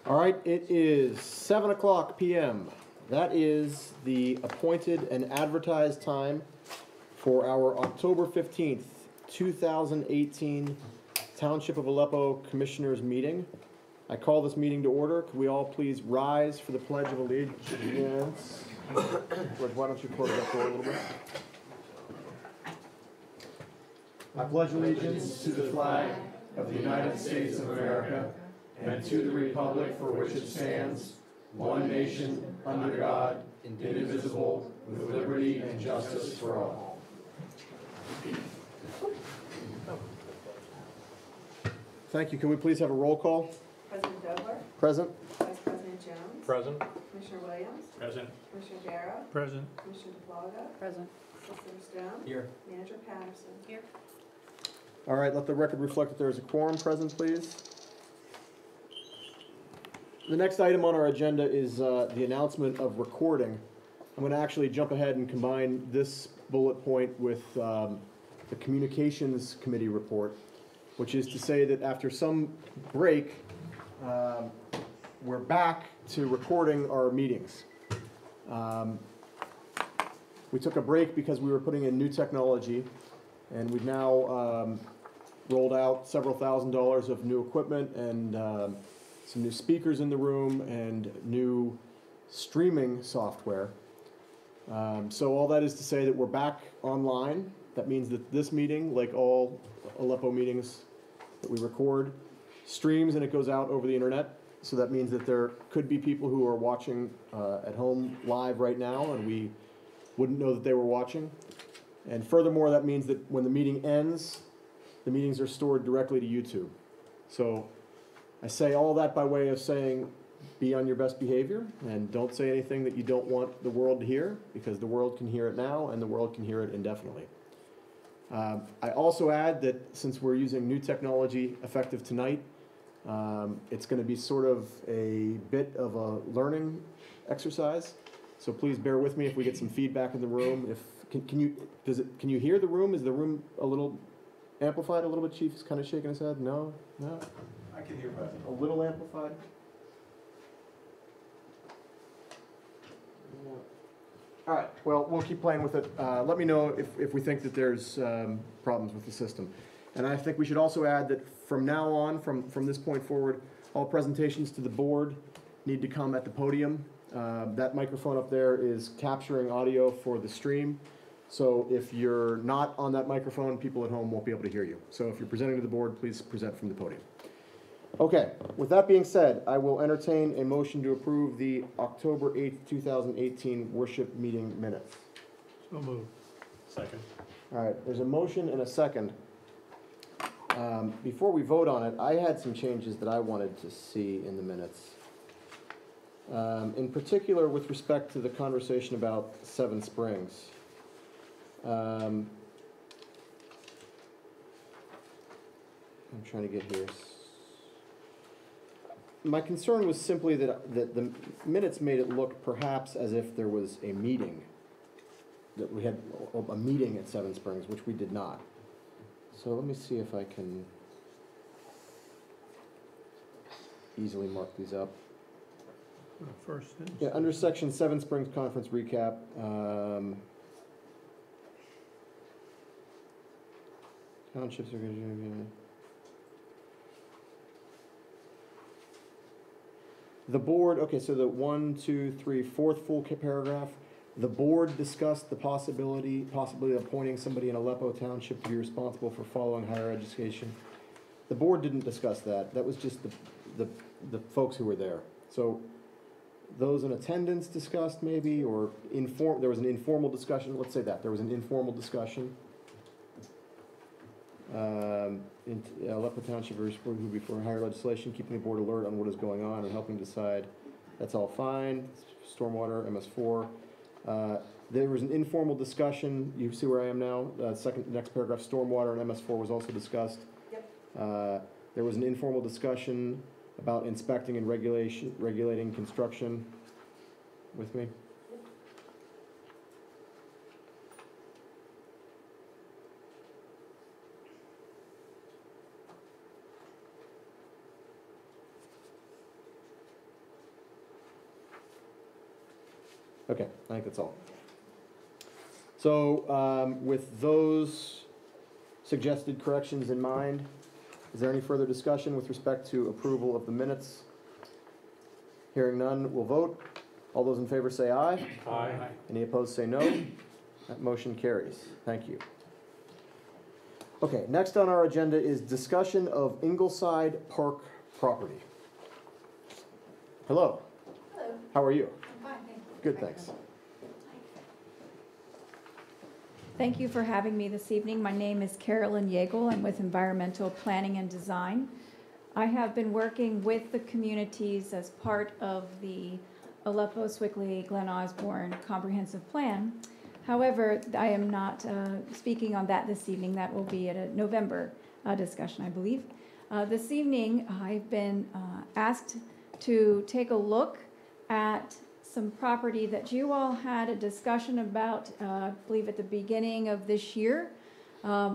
All right, it is 7 o'clock p.m. That is the appointed and advertised time for our October 15th, 2018 Township of Aleppo Commissioners meeting. I call this meeting to order. Could we all please rise for the Pledge of Allegiance? George, why don't you close that door a little bit? I pledge allegiance to the flag of the United States of America and to the republic for which it stands, one nation, under God, indivisible, with liberty and justice for all. Thank you. Can we please have a roll call? President Dobler. Present. Vice President Jones. Present. Commissioner Williams. Present. Commissioner Darrow. Present. Commissioner DeFlaga. Present. Solicitor Stone. Here. Manager Patterson. Here. All right, let the record reflect that there is a quorum present, please. The next item on our agenda is the announcement of recording. I'm going to actually jump ahead and combine this bullet point with the Communications Committee report, which is to say that after some break, we're back to recording our meetings. We took a break because we were putting in new technology, and we've now rolled out several $1,000s of new equipment and some new speakers in the room and new streaming software. So all that is to say that we're back online. That means that this meeting, like all Aleppo meetings that we record, streams and it goes out over the internet. So that means that there could be people who are watching at home live right now and we wouldn't know that they were watching. And furthermore, that means that when the meeting ends, the meetings are stored directly to YouTube. So I say all that by way of saying be on your best behavior and don't say anything that you don't want the world to hear, because the world can hear it now and the world can hear it indefinitely. I also add that since we're using new technology effective tonight, it's going to be sort of a bit of a learning exercise. So please bear with me if we get some feedback in the room. Can you hear the room? Is the room a little amplified a little bit? Chief is kind of shaking his head. No? I can hear better. A little amplified? All right, well, we'll keep playing with it. Let me know if we think that there's problems with the system. And I think we should also add that from now on, from this point forward, all presentations to the board need to come at the podium. That microphone up there is capturing audio for the stream. So if you're not on that microphone, people at home won't be able to hear you. So if you're presenting to the board, please present from the podium. Okay, with that being said, I will entertain a motion to approve the October 8th, 2018 worship meeting minutes. So moved. Second. All right, there's a motion and a second. Before we vote on it, I had some changes that I wanted to see in the minutes. In particular, with respect to the conversation about Seven Springs. I'm trying to get here. My concern was simply that the minutes made it look perhaps as if there was a meeting, that we had a meeting at Seven Springs, which we did not. So let me see if I can easily mark these up. First. Yeah, under section Seven Springs Conference Recap, townships are going to... The board, okay, so the 1, 2, 3, fourth full paragraph, the board discussed the possibility of appointing somebody in Aleppo Township to be responsible for following higher education. The board didn't discuss that. That was just the folks who were there. So those in attendance discussed maybe, or there was an informal discussion. Let's say that. There was an informal discussion. In Aleppo Township will be for higher legislation, keeping the board alert on what is going on and helping decide. That's all fine. Stormwater, MS4. There was an informal discussion. You see where I am now? Next paragraph, stormwater and MS4 was also discussed. Yep. There was an informal discussion about inspecting and regulating construction. With me? Okay, I think that's all. So, with those suggested corrections in mind, is there any further discussion with respect to approval of the minutes? Hearing none, we'll vote. All those in favor say aye. Aye. Any opposed say no. That motion carries. Thank you. Okay, next on our agenda is discussion of Ingleside Park property. Hello, Hello, how are you? I'm fine, thank you. Good, thanks. Thank you for having me this evening. My name is Carolyn Yeagle. I'm with Environmental Planning and Design. I have been working with the communities as part of the Aleppo, Swickley, Glen Osborne Comprehensive Plan. However, I am not speaking on that this evening. That will be at a November discussion, I believe. This evening, I've been asked to take a look at some property that you all had a discussion about, I believe at the beginning of this year,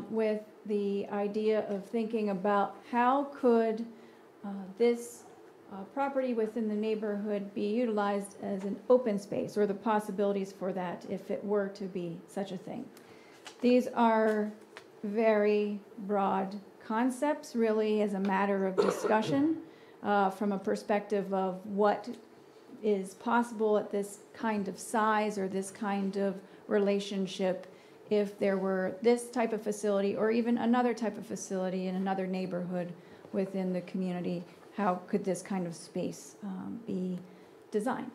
with the idea of thinking about how could this property within the neighborhood be utilized as an open space, or the possibilities for that if it were to be such a thing. These are very broad concepts, really, as a matter of discussion from a perspective of what is possible at this kind of size or this kind of relationship if there were this type of facility or even another type of facility in another neighborhood within the community. How could this kind of space be designed?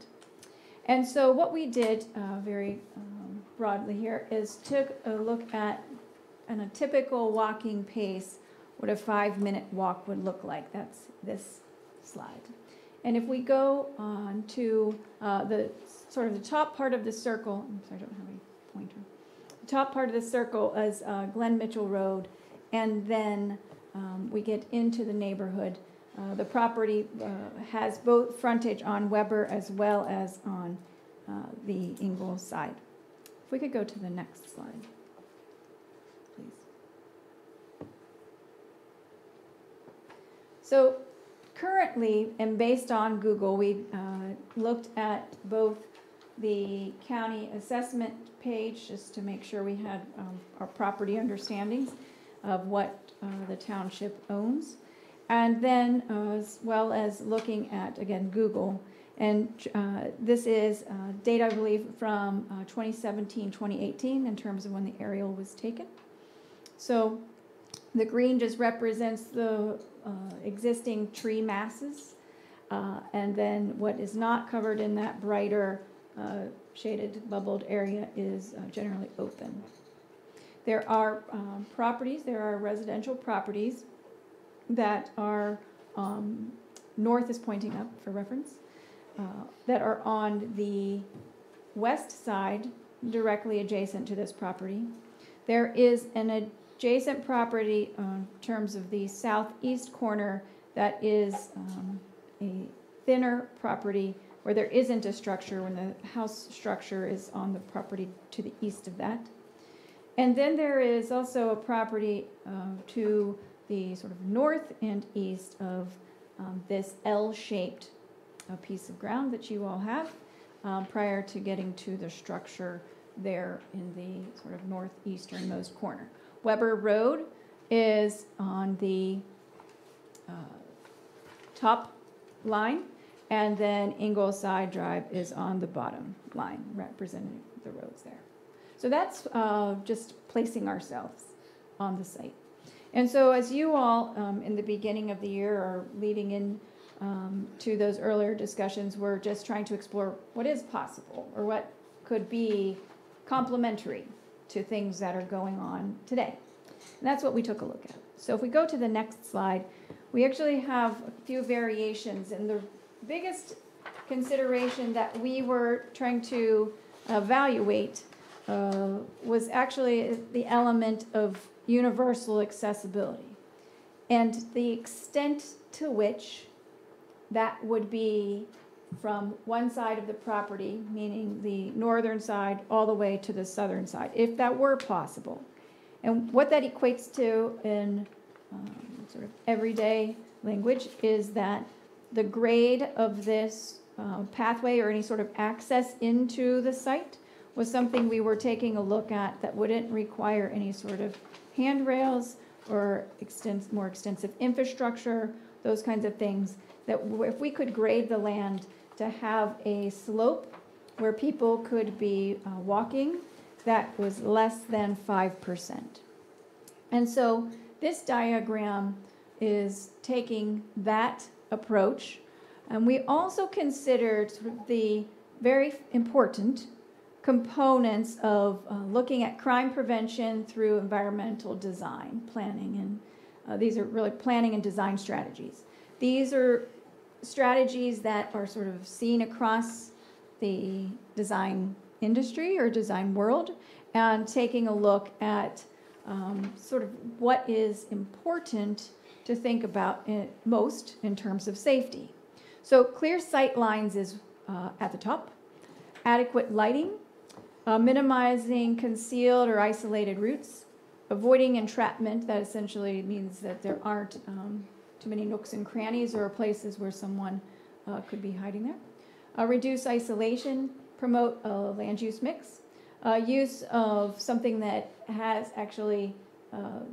And so what we did very broadly here is took a look at, in a typical walking pace, what a 5-minute walk would look like. That's this slide. And if we go on to the sort of the top part of the circle, I'm sorry, I don't have a pointer. The top part of the circle is Glen Mitchell Road, and then we get into the neighborhood. The property has both frontage on Weber as well as on the Ingalls side. If we could go to the next slide, please. So currently, and based on Google, we looked at both the county assessment page just to make sure we had our property understandings of what the township owns. And then as well as looking at, again, Google. And this is data, I believe, from 2017, 2018 in terms of when the aerial was taken. So the green just represents the existing tree masses. And then what is not covered in that brighter shaded bubbled area is generally open. There are properties, there are residential properties that are, north is pointing up for reference, that are on the west side, directly adjacent to this property. There is an adjacent property in terms of the southeast corner that is a thinner property where there isn't a structure when the house structure is on the property to the east of that. And then there is also a property to the sort of north and east of this L-shaped piece of ground that you all have prior to getting to the structure there in the sort of northeasternmost corner. Weber Road is on the top line, and then Ingleside Drive is on the bottom line, representing the roads there. So that's just placing ourselves on the site. And so as you all, in the beginning of the year or leading in to those earlier discussions, we're just trying to explore what is possible or what could be complementary to things that are going on today. And that's what we took a look at. So if we go to the next slide, we actually have a few variations. And the biggest consideration that we were trying to evaluate was actually the element of universal accessibility and the extent to which that would be from one side of the property, meaning the northern side, all the way to the southern side, if that were possible. And what that equates to in sort of everyday language is that the grade of this pathway or any sort of access into the site was something we were taking a look at that wouldn't require any sort of handrails or more extensive infrastructure, those kinds of things, that if we could grade the land to have a slope where people could be walking that was less than 5%. And so this diagram is taking that approach. And we also considered sort of the very important components of looking at crime prevention through environmental design planning. And these are really planning and design strategies. These are strategies that are sort of seen across the design industry or design world, and taking a look at sort of what is important to think about most in terms of safety. So clear sight lines is at the top, adequate lighting, minimizing concealed or isolated routes, avoiding entrapment, that essentially means that there aren't too many nooks and crannies or places where someone could be hiding there. Reduce isolation, promote a land use mix, use of something that has actually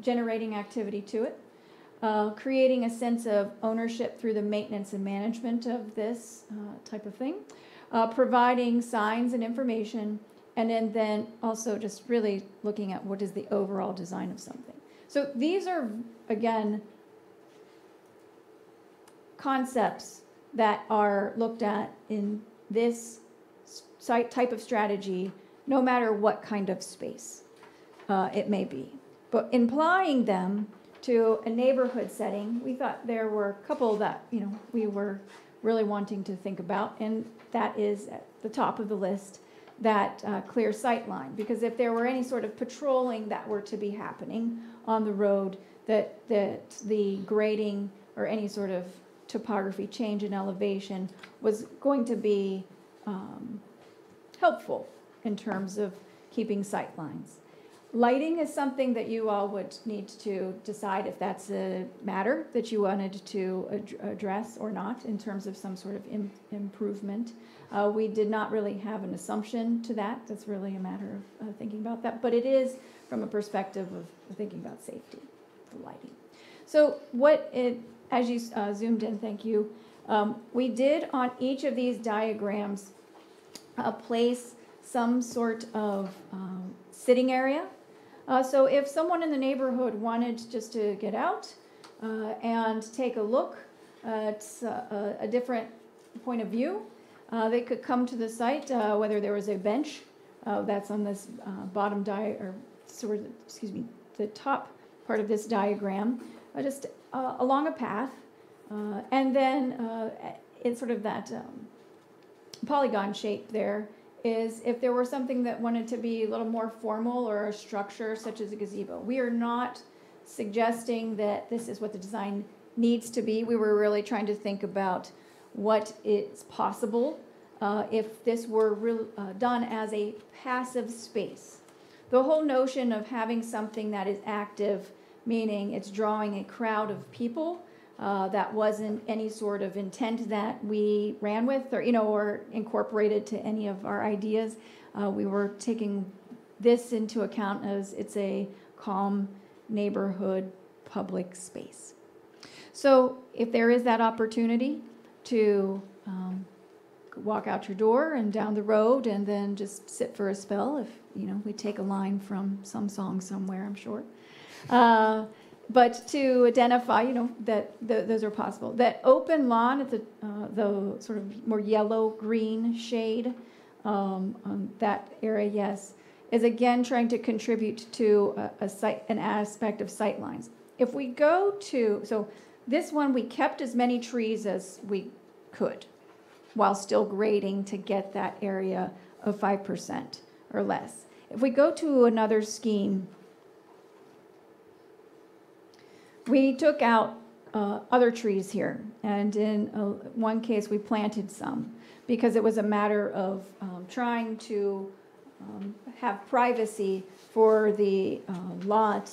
generating activity to it, creating a sense of ownership through the maintenance and management of this type of thing, providing signs and information, and then also just really looking at what is the overall design of something. So these are, again, concepts that are looked at in this type of strategy, no matter what kind of space it may be. But applying them to a neighborhood setting, we thought there were a couple that we were really wanting to think about, and that is at the top of the list, that clear sight line. Because if there were any sort of patrolling that were to be happening on the road, that the grading or any sort of topography change in elevation was going to be helpful in terms of keeping sight lines. Lighting is something that you all would need to decide if that's a matter that you wanted to address or not in terms of some sort of improvement. We did not really have an assumption to that. That's really a matter of thinking about that. But it is from a perspective of thinking about safety, the lighting. So as you zoomed in, thank you, we did on each of these diagrams place some sort of sitting area. So if someone in the neighborhood wanted just to get out and take a look at a different point of view, they could come to the site, whether there was a bench that's on this the top part of this diagram, just along a path, and then in sort of that polygon shape there is if there were something that wanted to be a little more formal or a structure such as a gazebo. We are not suggesting that this is what the design needs to be. We were really trying to think about what is possible if this were done as a passive space. The whole notion of having something that is active, meaning it's drawing a crowd of people, that wasn't any sort of intent that we ran with or incorporated to any of our ideas. We were taking this into account as it's a calm neighborhood public space. So if there is that opportunity to walk out your door and down the road and then just sit for a spell, if we take a line from some song somewhere, I'm sure. But to identify, that those are possible. That open lawn at the sort of more yellow-green shade, on that area, yes, is again trying to contribute to an aspect of sight lines. If we go to, so this one, we kept as many trees as we could while still grading to get that area of 5% or less. If we go to another scheme, we took out other trees here, and in one case we planted some because it was a matter of trying to have privacy for the lot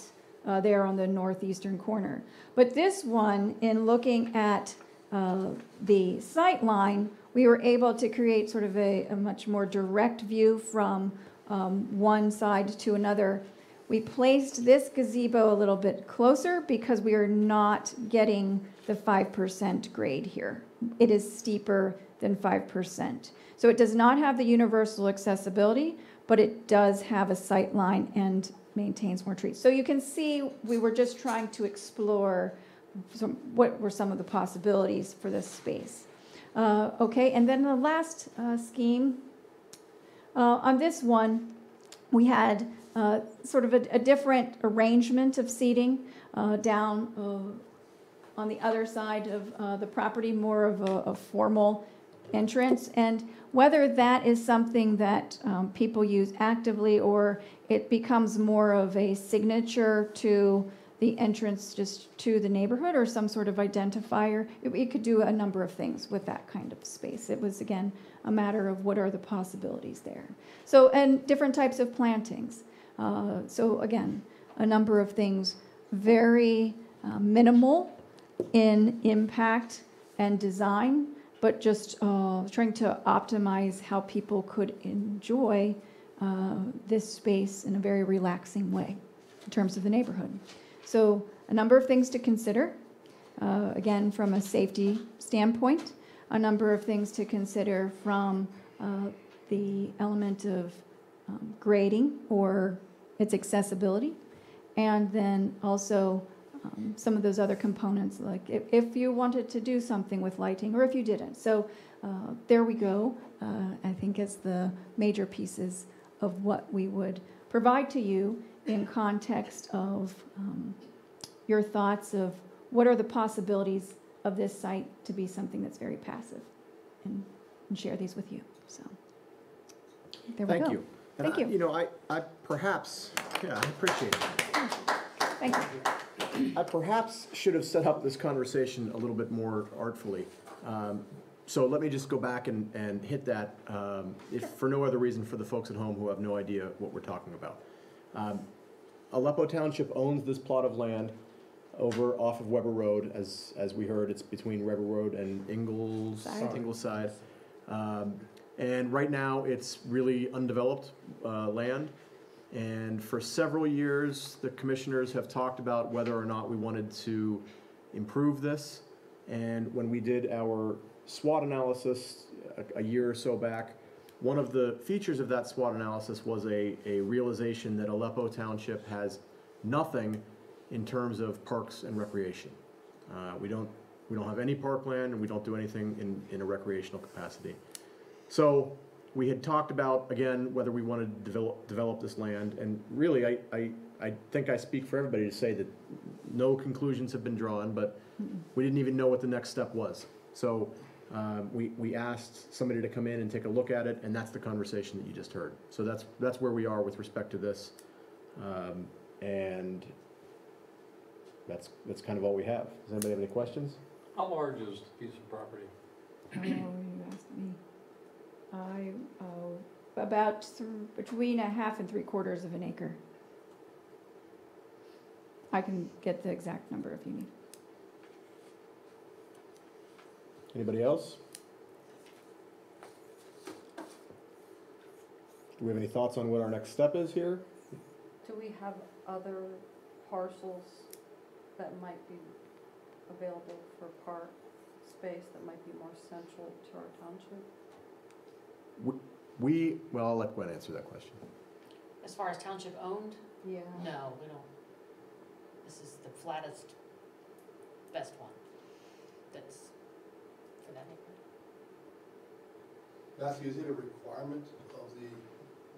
there on the northeastern corner. But this one, in looking at the sight line, we were able to create sort of a much more direct view from one side to another. We placed this gazebo a little bit closer because we are not getting the 5% grade here. It is steeper than 5%. So it does not have the universal accessibility, but it does have a sight line and maintains more trees. So you can see we were just trying to explore what were some of the possibilities for this space. Okay, and then the last scheme, on this one, we had sort of a different arrangement of seating down on the other side of the property, more of a formal entrance. And whether that is something that people use actively or it becomes more of a signature to the entrance just to the neighborhood or some sort of identifier, it could do a number of things with that kind of space. It was, again, a matter of what are the possibilities there. So, and different types of plantings. So again, a number of things, very minimal in impact and design, but just trying to optimize how people could enjoy this space in a very relaxing way in terms of the neighborhood. So a number of things to consider, again, from a safety standpoint, a number of things to consider from the element of grading or its accessibility, and then also some of those other components, like if you wanted to do something with lighting or if you didn't. So there we go, I think, as the major pieces of what we would provide to you in context of your thoughts of what are the possibilities of this site to be something that's very passive, and share these with you. So there we go. Thank you. And Thank you. You know, I perhaps, yeah, I appreciate it. Thank you. I perhaps should have set up this conversation a little bit more artfully. So let me just go back and hit that, if for no other reason for the folks at home who have no idea what we're talking about. Aleppo Township owns this plot of land over off of Weber Road. As we heard, it's between Weber Road and Ingleside. And right now, it's really undeveloped land. And for several years, the commissioners have talked about whether or not we wanted to improve this. And when we did our SWOT analysis a year or so back, one of the features of that SWOT analysis was a realization that Aleppo Township has nothing in terms of parks and recreation. We don't have any parkland, and we don't do anything in a recreational capacity. So we had talked about, again, whether we wanted to develop this land, and really I think I speak for everybody to say that no conclusions have been drawn, but we didn't even know what the next step was. So we asked somebody to come in and take a look at it, and that's the conversation that you just heard. So that's where we are with respect to this, and that's kind of all we have. Does anybody have any questions? How large is the piece of property? Oh, you asked me. About between 1/2 and 3/4 of an acre. I can get the exact number if you need. Anybody else? Do we have any thoughts on what our next step is here? Do we have other parcels that might be available for park space that might be more central to our township? Well, I'll let Gwen answer that question. As far as township owned, Yeah. no, we don't. This is the flattest, best one that's for that neighborhood. Matthew, is it a requirement of the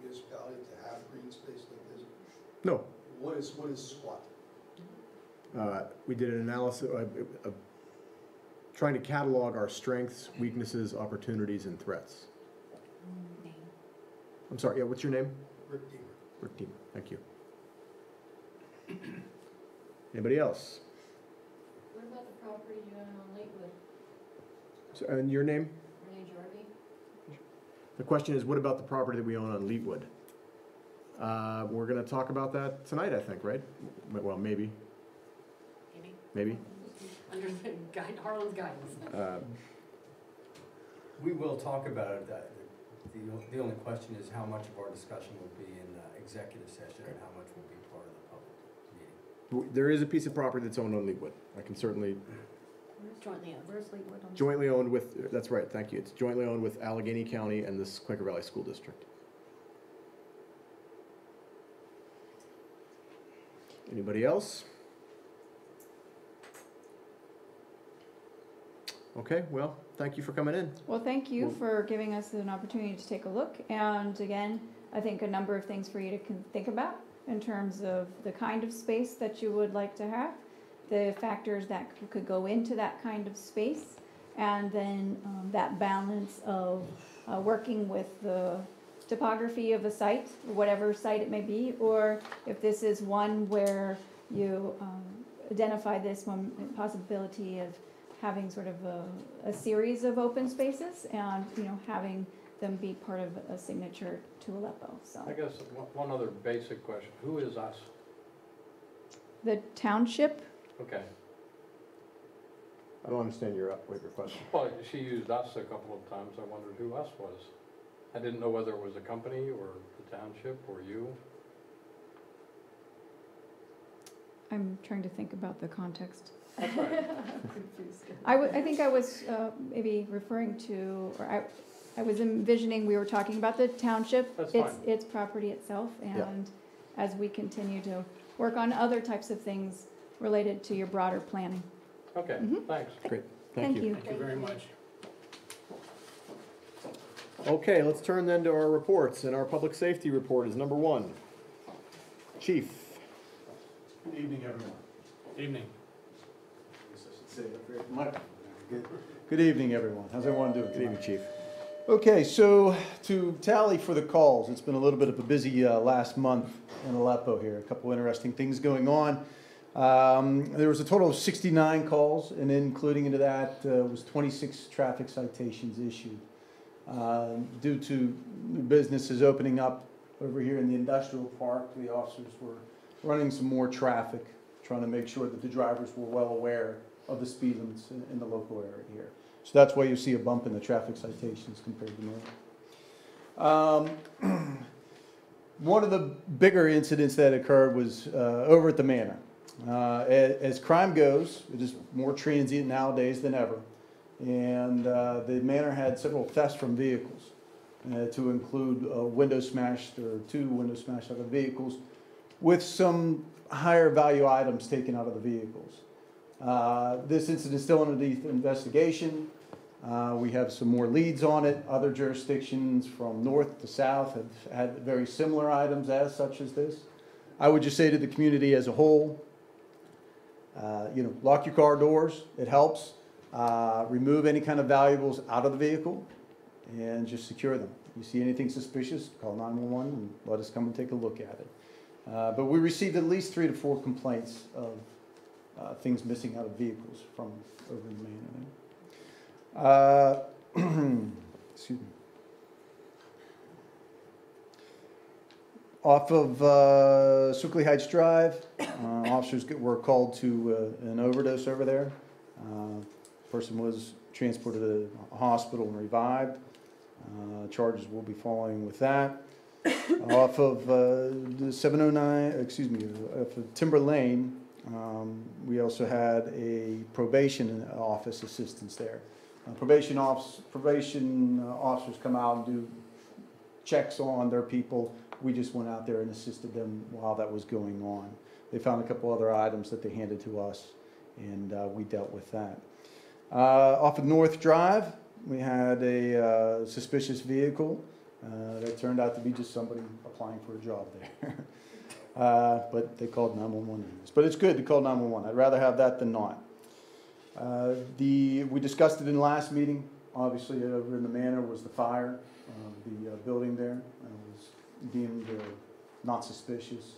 municipality to have green space like this? No. What is SWAT? We did an analysis of trying to catalog our strengths, weaknesses, opportunities, and threats. Name. I'm sorry, yeah, what's your name? Rick Deemer. Rick Deemer, thank you. Anybody else? What about the property you own on Lakewood? So, and your name? Renee Jarvie? The question is, what about the property that we own on Leetwood? We're gonna talk about that tonight, I think, right? Well, maybe. Maybe. Maybe. under the Harlan's guidance. We will talk about it. The only question is how much of our discussion will be in executive session and how much will be part of the public meeting. There is a piece of property that's owned on Leawood. I can certainly, Jointly owned. Where's Leawood on? jointly owned with, that's right, thank you. It's jointly owned with Allegheny County and this Quaker Valley School District. Anybody else? Okay, well, thank you for coming in. Well, thank you for giving us an opportunity to take a look. And again, I think a number of things for you to think about in terms of the kind of space that you would like to have, the factors that could go into that kind of space, and then that balance of working with the topography of a site, whatever site it may be, or if this is one where you identify this one possibility of having sort of a series of open spaces and, having them be part of a signature to Aleppo, so. I guess one other basic question, who is us? The township, Okay, I don't understand your question. well, she used us a couple of times, I wondered who us was. I didn't know whether it was a company or the township or you. I'm trying to think about the context. That's right. I think I was maybe referring to, or I was envisioning we were talking about the township. That's its fine. its property itself, Yeah. and as we continue to work on other types of things related to your broader planning. Okay, Mhm. thanks. Thank you. Thank you very much. Okay, let's turn then to our reports, and our public safety report is number 1. Chief. Good evening, everyone. Evening. I guess I should say it very much. Good evening, everyone. How's everyone doing? Good evening, Chief. Okay, so to tally for the calls, it's been a little bit of a busy last month in Aleppo here. A couple interesting things going on. There was a total of 69 calls, and including into that was 26 traffic citations issued. Due to new businesses opening up over here in the industrial park, the officers were running some more traffic, trying to make sure that the drivers were well aware of the speed limits in the local area here. So that's why you see a bump in the traffic citations compared to normal. One of the bigger incidents that occurred was over at the Manor. As crime goes, it is more transient nowadays than ever. And the Manor had several thefts from vehicles, to include window smashed, or 2 windows smashed out of vehicles, with some higher value items taken out of the vehicles. This incident is still underneath investigation. We have some more leads on it. Other jurisdictions from north to south have had very similar items as such as this. I would just say to the community as a whole, lock your car doors. It helps. Remove any kind of valuables out of the vehicle and just secure them. If you see anything suspicious, call 911 and let us come and take a look at it. But we received at least 3 to 4 complaints of things missing out of vehicles from over in the Manor. Excuse me. Off of Suckley Heights Drive, officers were called to an overdose over there. Person was transported to a hospital and revived. Charges will be following with that. Off of the 709, off of Timber Lane, we also had a probation office assistance there. Probation officers come out and do checks on their people. We just went out there and assisted them while that was going on. They found a couple other items that they handed to us, and we dealt with that. Off of North Drive, we had a suspicious vehicle that turned out to be just somebody applying for a job there. But they called 911. But it's good to call 911. I'd rather have that than not. We discussed it in the last meeting. Obviously, over in the Manor was the fire. The building there was deemed not suspicious.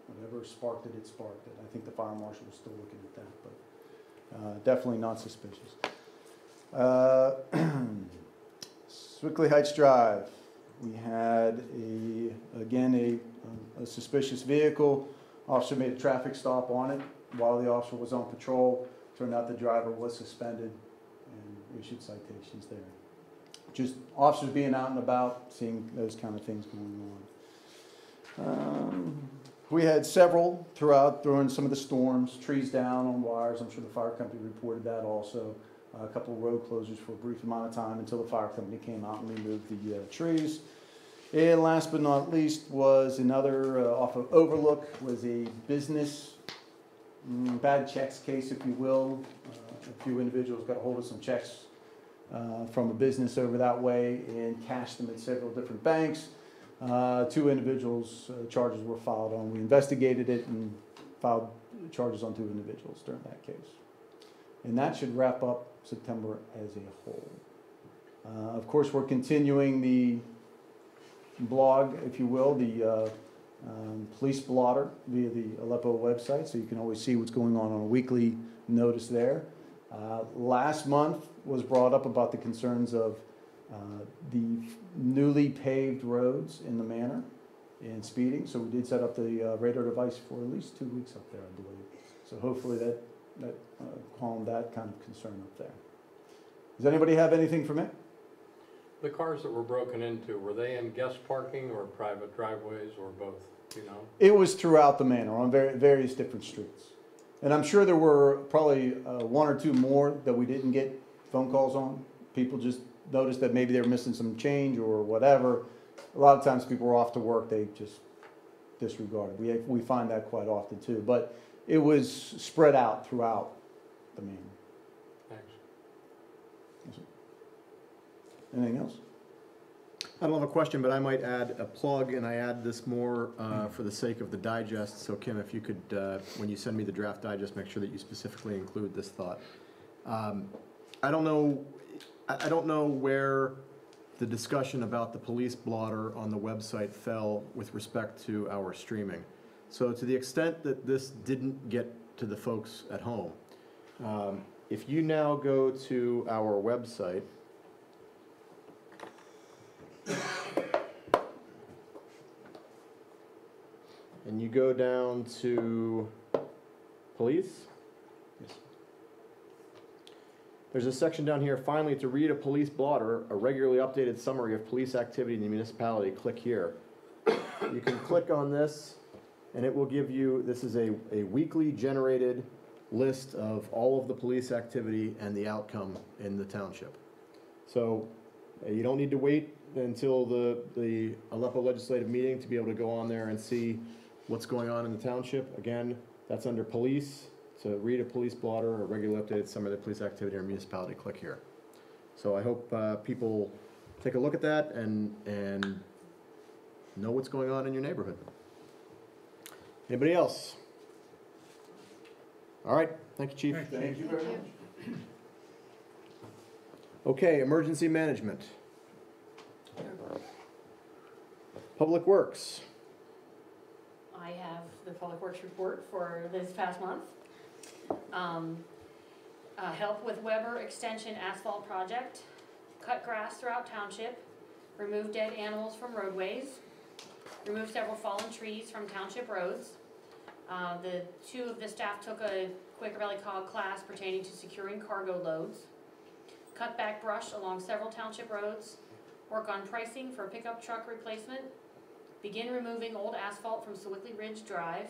Whatever sparked it, it sparked it. I think the fire marshal was still looking at that, but definitely not suspicious. Suckley Heights Drive, we had again a suspicious vehicle. Officer made a traffic stop on it while the officer was on patrol. Turned out the driver was suspended and issued citations there. Just officers being out and about, seeing those kind of things going on. We had several during some of the storms, trees down on wires. I'm sure the fire company reported that also. A couple of road closures for a brief amount of time until the fire company came out and removed the trees. And last but not least was another off of Overlook, was a business bad checks case, if you will. A few individuals got a hold of some checks from a business over that way and cashed them at several different banks. 2 individuals, charges were filed on. We investigated it and filed charges on 2 individuals during that case. And that should wrap up September as a whole. Of course, we're continuing the blog, if you will, the police blotter via the Aleppo website, so you can always see what's going on a weekly notice there. Last month was brought up about the concerns of the newly paved roads in the manor and speeding, so we did set up the radar device for at least 2 weeks up there, I believe. So hopefully that calmed that kind of concern up there. Does anybody have anything for me? The cars that were broken into, were they in guest parking or private driveways or both, do you know? It was throughout the manor on various different streets. And I'm sure there were probably 1 or 2 more that we didn't get phone calls on. People just noticed that maybe they were missing some change or whatever. A lot of times people were off to work, they just disregarded. We find that quite often too. But it was spread out throughout the manor. Thanks. Anything else? I don't have a question, but I might add a plug, and I add this more for the sake of the digest. So Kim, if you could, when you send me the draft digest, make sure that you specifically include this thought. I don't know where the discussion about the police blotter on the website fell with respect to our streaming. So to the extent that this didn't get to the folks at home, if you now go to our website, and you go down to police, yes. There's a section down here, finally, to read a police blotter, a regularly updated summary of police activity in the municipality, click here. You can click on this, and it will give you, this is a weekly generated list of all of the police activity and the outcome in the township. So you don't need to wait until the Aleppo legislative meeting to be able to go on there and see what's going on in the township. Again, that's under police. To read a police blotter or regularly updated summary of the police activity or municipality, click here. So I hope people take a look at that and know what's going on in your neighborhood. Anybody else? All right, thank you, Chief. Thank you very much. Okay, emergency management. Public Works. I have the Public Works report for this past month. Help with Weber Extension Asphalt Project, cut grass throughout township, remove dead animals from roadways, remove several fallen trees from township roads. The 2 of the staff took a Quaker Valley COG class pertaining to securing cargo loads, cut back brush along several township roads, work on pricing for pickup truck replacement, begin removing old asphalt from Sewickley Ridge Drive,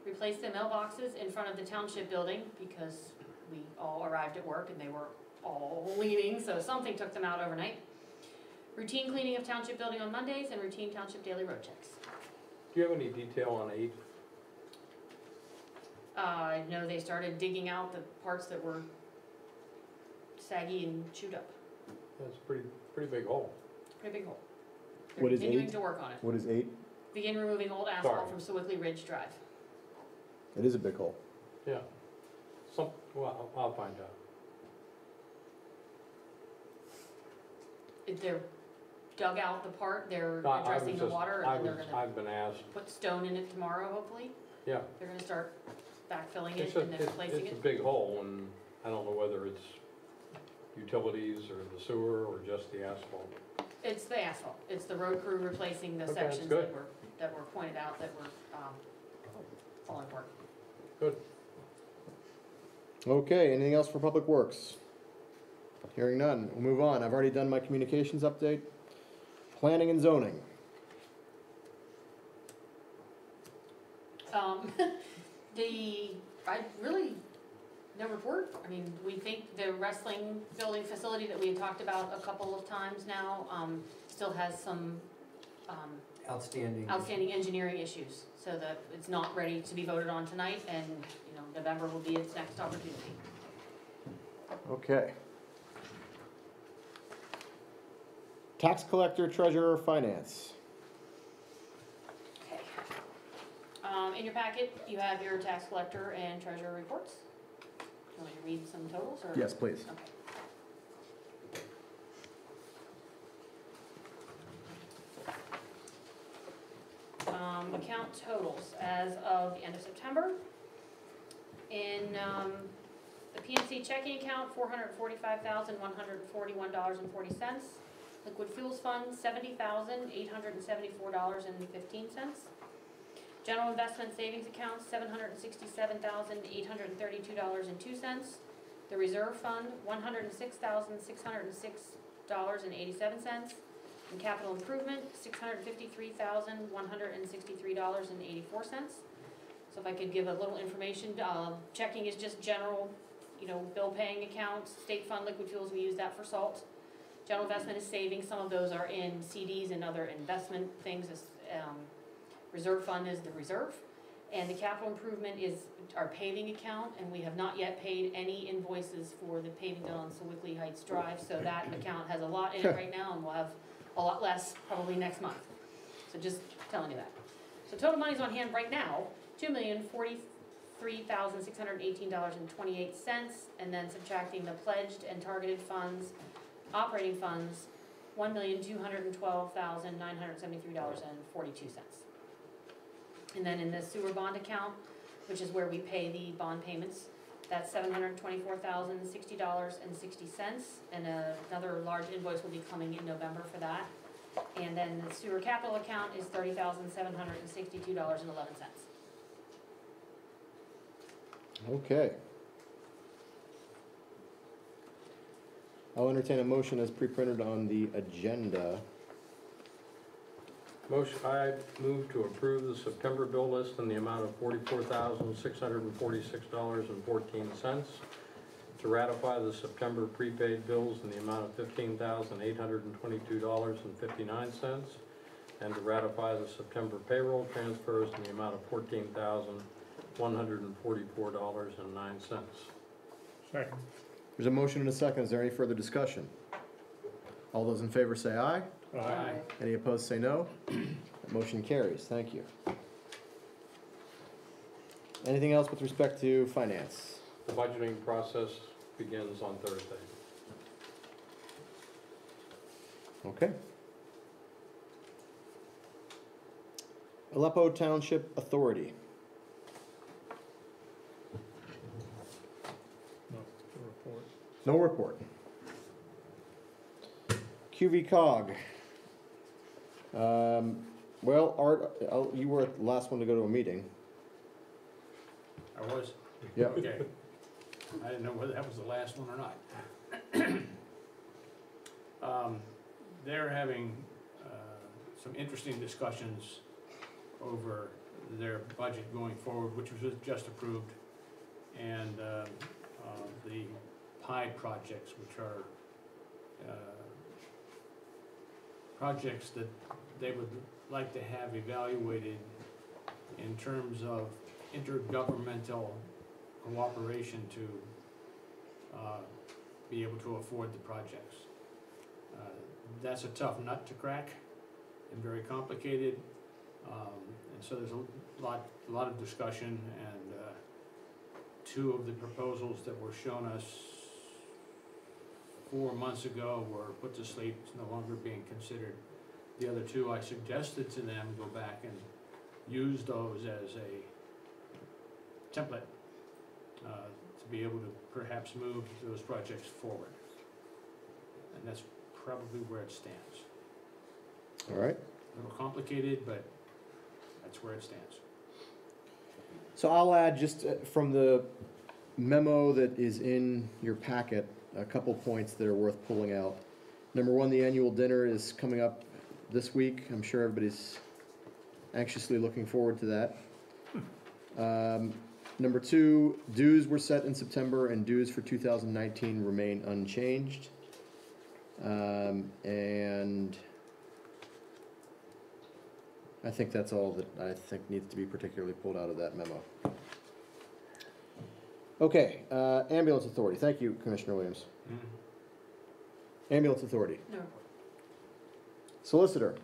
replace the mailboxes in front of the township building because we all arrived at work and they were all leaning, so something took them out overnight. Routine cleaning of township building on Mondays and routine township daily road checks. Do you have any detail on 8? I know they started digging out the parts that were saggy and chewed up. That's a pretty big hole. Pretty big hole. What is Continuing 8? to work on it. What is 8? Begin removing old asphalt from Sewickley Ridge Drive. It is a big hole. Yeah. Well, I'll find out. If they're dug out the part, they're I was addressing the just- water, and then they're gonna I've been asked, put stone in it tomorrow, hopefully. yeah. They're gonna start backfilling It's it and then replacing it's a it. big hole, and I don't know whether it's utilities or the sewer or just the asphalt. It's the asphalt. It's the road crew replacing the Okay, that's sections good. that were pointed out that were falling apart. Good. Okay, anything else for Public Works? Hearing none, we'll move on. I've already done my communications update. Planning and zoning. No report. I mean, we think the wrestling building facility that we had talked about a couple of times now, still has some, Outstanding. outstanding engineering issues. So that it's not ready to be voted on tonight, and, you know, November will be its next opportunity. Okay. Tax collector, treasurer, finance. Okay. In your packet, you have your tax collector and treasurer reports. You want me to read some totals, or? Yes, please. Okay. Account totals as of the end of September. In, the PNC checking account, $445,141.40. Liquid fuels fund, $70,874.15. General investment savings account, $767,832.02. The reserve fund, $106,606.87. And capital improvement, $653,163.84. So if I could give a little information, checking is just general, you know, bill paying accounts. State fund, liquid fuels, we use that for salt. General investment is savings, some of those are in CDs and other investment things. Reserve fund is the reserve. And the capital improvement is our paving account, and we have not yet paid any invoices for the paving done on Sewickley Heights Drive, so that account has a lot in it right now, and we'll have a lot less probably next month. So just telling you that. So total monies on hand right now, $2,043,618.28, and then subtracting the pledged and targeted funds, operating funds, $1,212,973.42. And then in the sewer bond account, which is where we pay the bond payments, that's $724,060.60, and another large invoice will be coming in November for that. And then the sewer capital account is $30,762.11. Okay. I'll entertain a motion as pre-printed on the agenda. Motion, I move to approve the September bill list in the amount of $44,646.14. To ratify the September prepaid bills in the amount of $15,822.59. And to ratify the September payroll transfers in the amount of $14,144.09. Second. There's a motion and a second. Is there any further discussion? All those in favor say aye. Aye. Any opposed say no. That motion carries. Thank you. Anything else with respect to finance? The budgeting process begins on Thursday. Okay. Aleppo Township Authority. No, the report. No report. QV Cog. Well, Art, you were the last one to go to a meeting. I was? Yep. Okay. I didn't know whether that was the last one or not. They're having some interesting discussions over their budget going forward, which was just approved, and the PI projects, which are projects that they would like to have evaluated in terms of intergovernmental cooperation to be able to afford the projects. That's a tough nut to crack and very complicated, and so there's a lot of discussion, and two of the proposals that were shown us 4 months ago were put to sleep. It's no longer being considered. The other two, I suggested to them go back and use those as a template to be able to perhaps move those projects forward. And that's probably where it stands. All right. A little complicated, but that's where it stands. So I'll add just from the memo that is in your packet, a couple points that are worth pulling out. Number one, the annual dinner is coming up this week. I'm sure everybody's anxiously looking forward to that. Number two, dues were set in September and dues for 2019 remain unchanged. And I think that's all that I think needs to be particularly pulled out of that memo. Okay, Ambulance Authority. Thank you, Commissioner Williams. Ambulance Authority. No. Solicitor.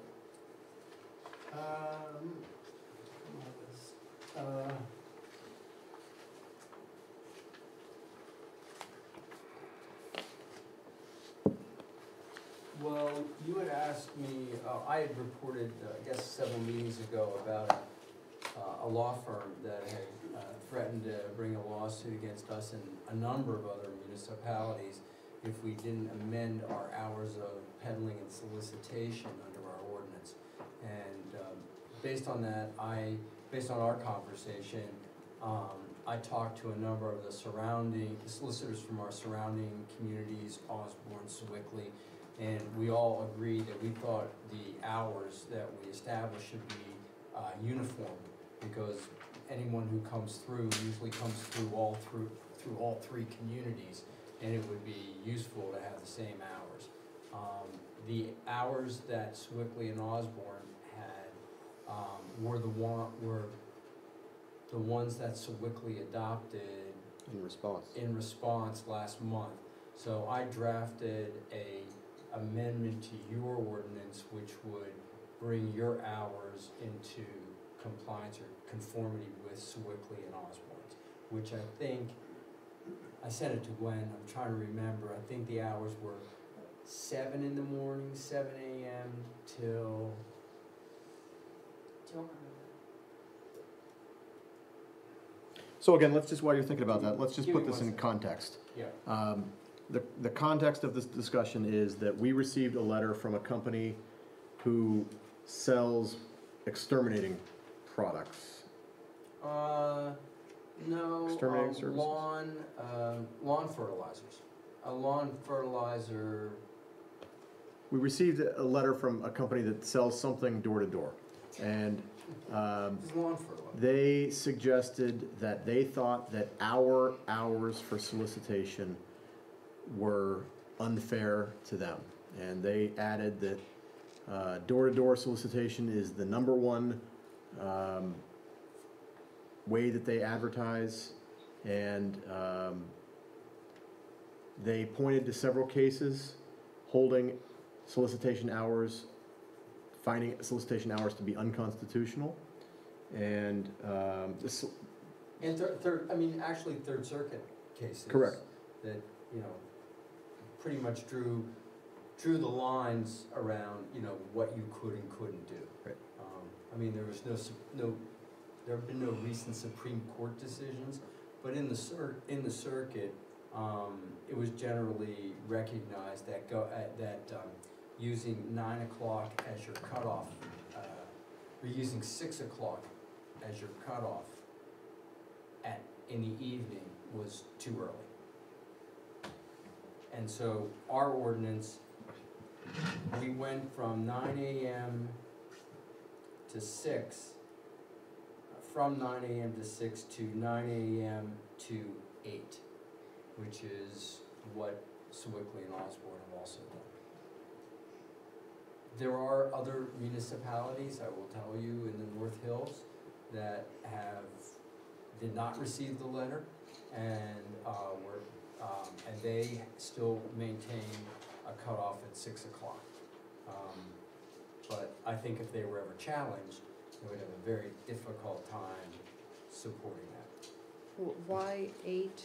Well, you had asked me, I had reported, I guess several meetings ago about a law firm that had threatened to bring a lawsuit against us and a number of other municipalities if we didn't amend our hours of peddling and solicitation under our ordinance. And based on that, based on our conversation, I talked to a number of the solicitors from our surrounding communities, Osborne, Sewickley, and we all agreed that we thought the hours that we established should be uniform, because anyone who comes through usually comes through all three communities, and it would be useful to have the same hours. The hours that Sewickley and Osborne had were the ones that Sewickley adopted in response last month. So I drafted a amendment to your ordinance which would bring your hours into compliance or conformity with Sewickley and Osborne's, which I think, I sent it to Gwen, I'm trying to remember, I think the hours were 7 in the morning, 7 a.m. till, So again, let's just, while you're thinking about that, let's just put this in context. yeah. The context of this discussion is that we received a letter from a company who sells exterminating products. No, Exterminating services? lawn fertilizers. A lawn fertilizer, We received a letter from a company that sells something door to door. And is lawn fertilizer. they suggested that they thought that our hours for solicitation were unfair to them. And they added that door-to-door solicitation is the number one way that they advertise. And they pointed to several cases holding solicitation hours, finding solicitation hours to be unconstitutional. And this, And actually Third Circuit cases. Correct. That, pretty much drew the lines around, what you could and couldn't do. Right. There was there have been no recent Supreme Court decisions, but in the circuit, it was generally recognized that using 9 o'clock as your cutoff, or using 6 o'clock as your cutoff in the evening was too early. And so our ordinance, we went from 9 a.m. to 6, from 9 a.m. to 6 to 9 a.m. to 8, which is what Sewickley and Osborne have also done. There are other municipalities, I will tell you, in the North Hills that did not receive the letter, and and they still maintain a cutoff at 6 o'clock. But I think if they were ever challenged, they would have a very difficult time supporting that. Why 8?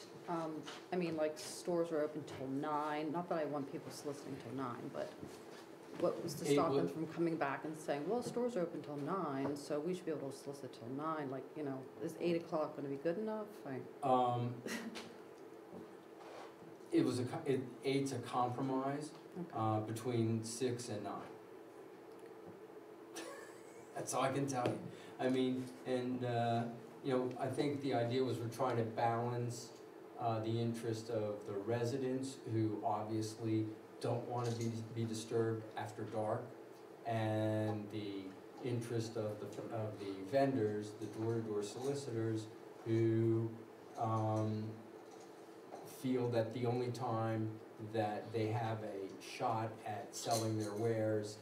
Stores are open till 9, not that I want people soliciting till 9, but what was to 8 stop them would- from coming back and saying, well, stores are open till 9, so we should be able to solicit till 9, is 8 o'clock gonna be good enough? Eight's a compromise, Okay. between 6 and 9. That's all I can tell you. I think the idea was we're trying to balance the interest of the residents who obviously don't want to be disturbed after dark, and the interest of the vendors, the door-to-door solicitors, who feel that the only time that they have a shot at selling their wares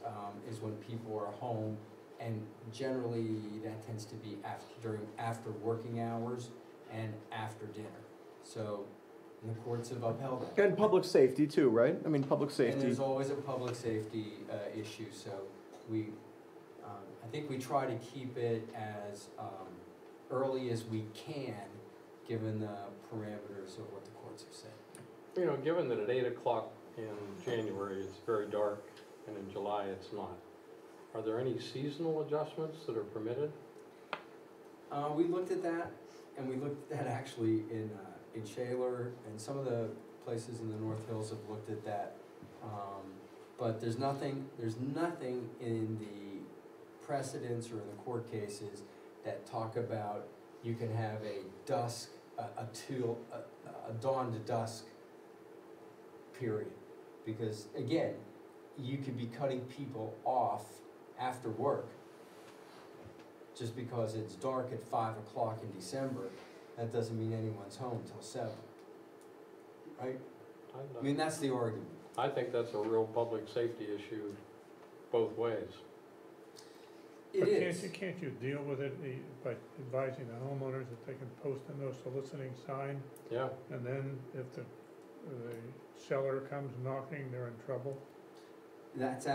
is when people are home, and generally that tends to be after working hours and after dinner. So the courts have upheld that. And public safety too, right? I mean, public And safety. there's always a public safety issue, so we, I think we try to keep it as early as we can, given the parameters of what the courts have said. You know, given that at 8 o'clock in January it's very dark and in July it's not, are there any seasonal adjustments that are permitted? We looked at that, and we looked at that actually in Shaler, and some of the places in the North Hills have looked at that. But there's nothing in the precedents or in the court cases that talk about you can have a dawn to dusk period. Because again, you could be cutting people off after work. Just because it's dark at 5 o'clock in December, that doesn't mean anyone's home till 7, right? I mean, that's the argument. I think that's a real public safety issue both ways. It But is. can't you deal with it by advising the homeowners that they can post a no soliciting sign? Yeah, And then if the seller comes knocking, they're in trouble? That's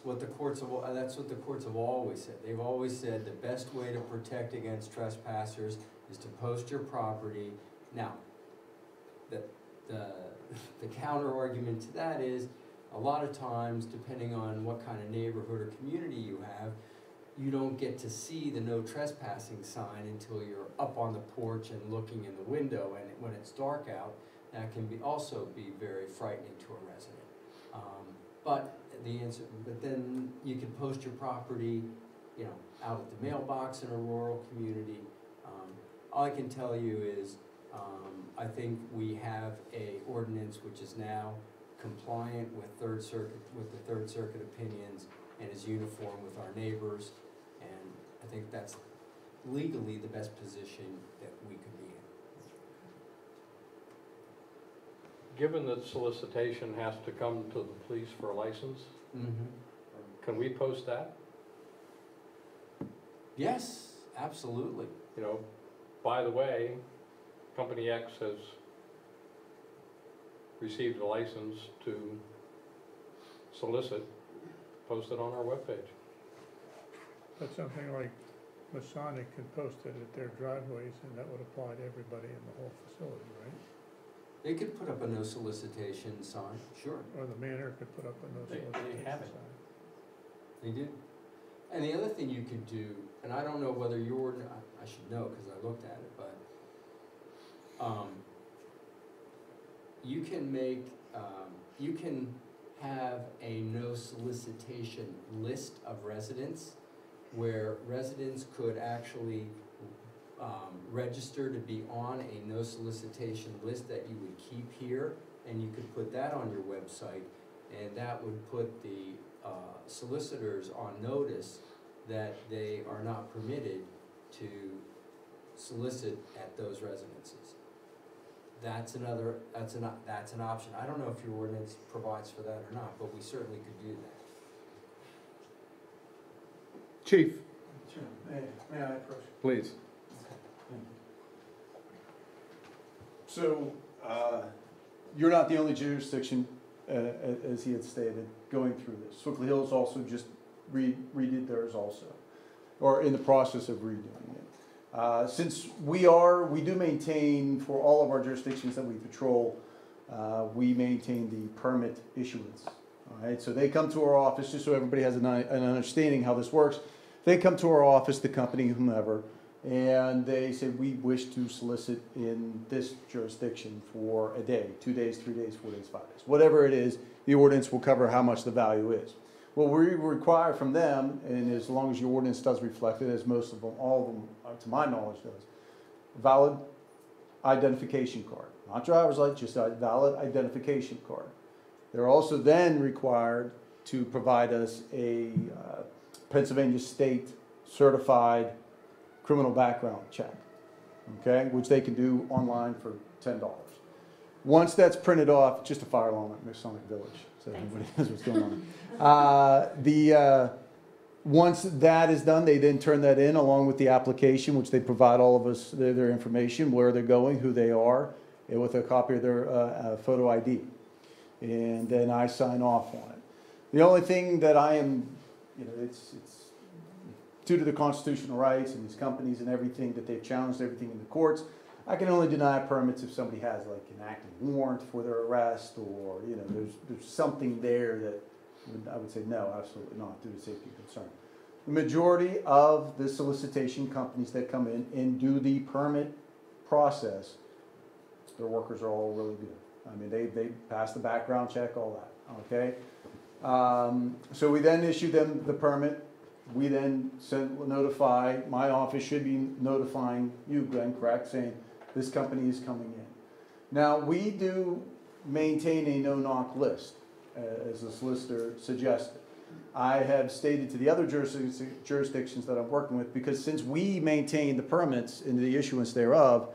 what the courts have always said. They've always said the best way to protect against trespassers is to post your property. Now, the counter argument to that is, a lot of times, depending on what kind of neighborhood or community you have, you don't get to see the no trespassing sign until you're up on the porch and looking in the window, and when it's dark out, that can also be very frightening to a resident. But then you can post your property, you know, out at the mailbox in a rural community. All I can tell you is, I think we have a ordinance which is now compliant with the Third Circuit opinions and is uniform with our neighbors, and I think that's legally the best position that we could be in. given that solicitation has to come to the police for a license, can we post that? Yes, absolutely. You know, by the way, Company X has received a license to solicit, post it on our webpage. But something like Masonic can post it at their driveways, and that would apply to everybody in the whole facility, right? They could put up a no solicitation sign, sure, Or the manor could put up a no They solicitation have it. sign. they do. And the other thing you could do, and I don't know whether your, I should know because I looked at it, but you can make, you can have a no solicitation list of residents where residents could actually register to be on a no solicitation list that you would keep here, and you could put that on your website, and that would put the solicitors on notice that they are not permitted to solicit at those residences. That's an option. I don't know if your ordinance provides for that or not, but we certainly could do that. Chief, Sure. May I approach? please. So, you're not the only jurisdiction, as he had stated, going through this. Swickley Hills also just redid theirs also, or in the process of redoing it. Since we do maintain, for all of our jurisdictions that we patrol, we maintain the permit issuance. All right, so they come to our office, just so everybody has an understanding how this works. They come to our office, the company, whomever, and they say, we wish to solicit in this jurisdiction for a day, 2 days, 3 days, 4 days, 5 days. Whatever it is, the ordinance will cover how much the value is. What we require from them, and as long as your ordinance does reflect it, as most of them, all of them, to my knowledge, does, valid identification card, not driver's license, just a valid identification card. They're also then required to provide us a Pennsylvania State certified criminal background check, okay, which they can do online for $10. Once that's printed off, just a fire alarm at Masonic Village, so everybody knows what's going on. Once that is done, they then turn that in along with the application, which they provide all of us their information, where they're going, who they are, and with a copy of their photo ID. And then I sign off on it. The only thing that I am, it's due to the constitutional rights and these companies and everything that they've challenged everything in the courts, I can only deny permits if somebody has like an active warrant for their arrest, or there's something there that I would say no, absolutely not, due to safety concern. The majority of the solicitation companies that come in and do the permit process, their workers are all really good. I mean, they pass the background check, all that, okay? So we then issue them the permit. We then notify, my office should be notifying you, Glenn, correct, saying this company is coming in. Now, we do maintain a no-knock list, as the solicitor suggested. I have stated to the other jurisdictions that I'm working with, because since we maintain the permits and the issuance thereof,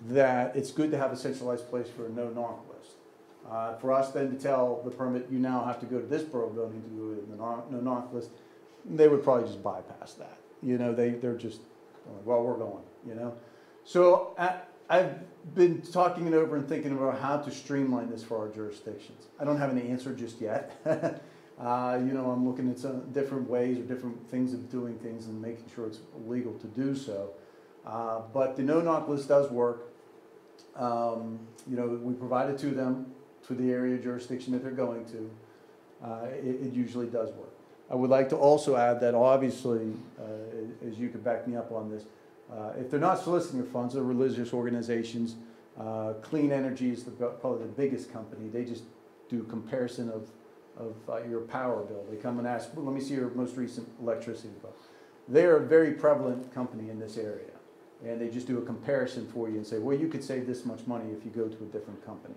that it's good to have a centralized place for a no-knock list. For us then to tell the permit, you now have to go to this borough building to do the no-knock list, they would probably just bypass that. They're just, well, we're going, So I've been talking it over and thinking about how to streamline this for our jurisdictions. I don't have an answer just yet. I'm looking at some different ways or different things of doing things and making sure it's legal to do so. But the no-knock list does work. We provide it to them, to the area jurisdiction that they're going to. It usually does work. I would like to also add that obviously, as you could back me up on this, if they're not soliciting the funds, they're religious organizations. Clean Energy is probably the biggest company. They just do comparison of your power bill. They come and ask, well, let me see your most recent electricity bill. They're a very prevalent company in this area. And they just do a comparison for you and say, well, you could save this much money if you go to a different company.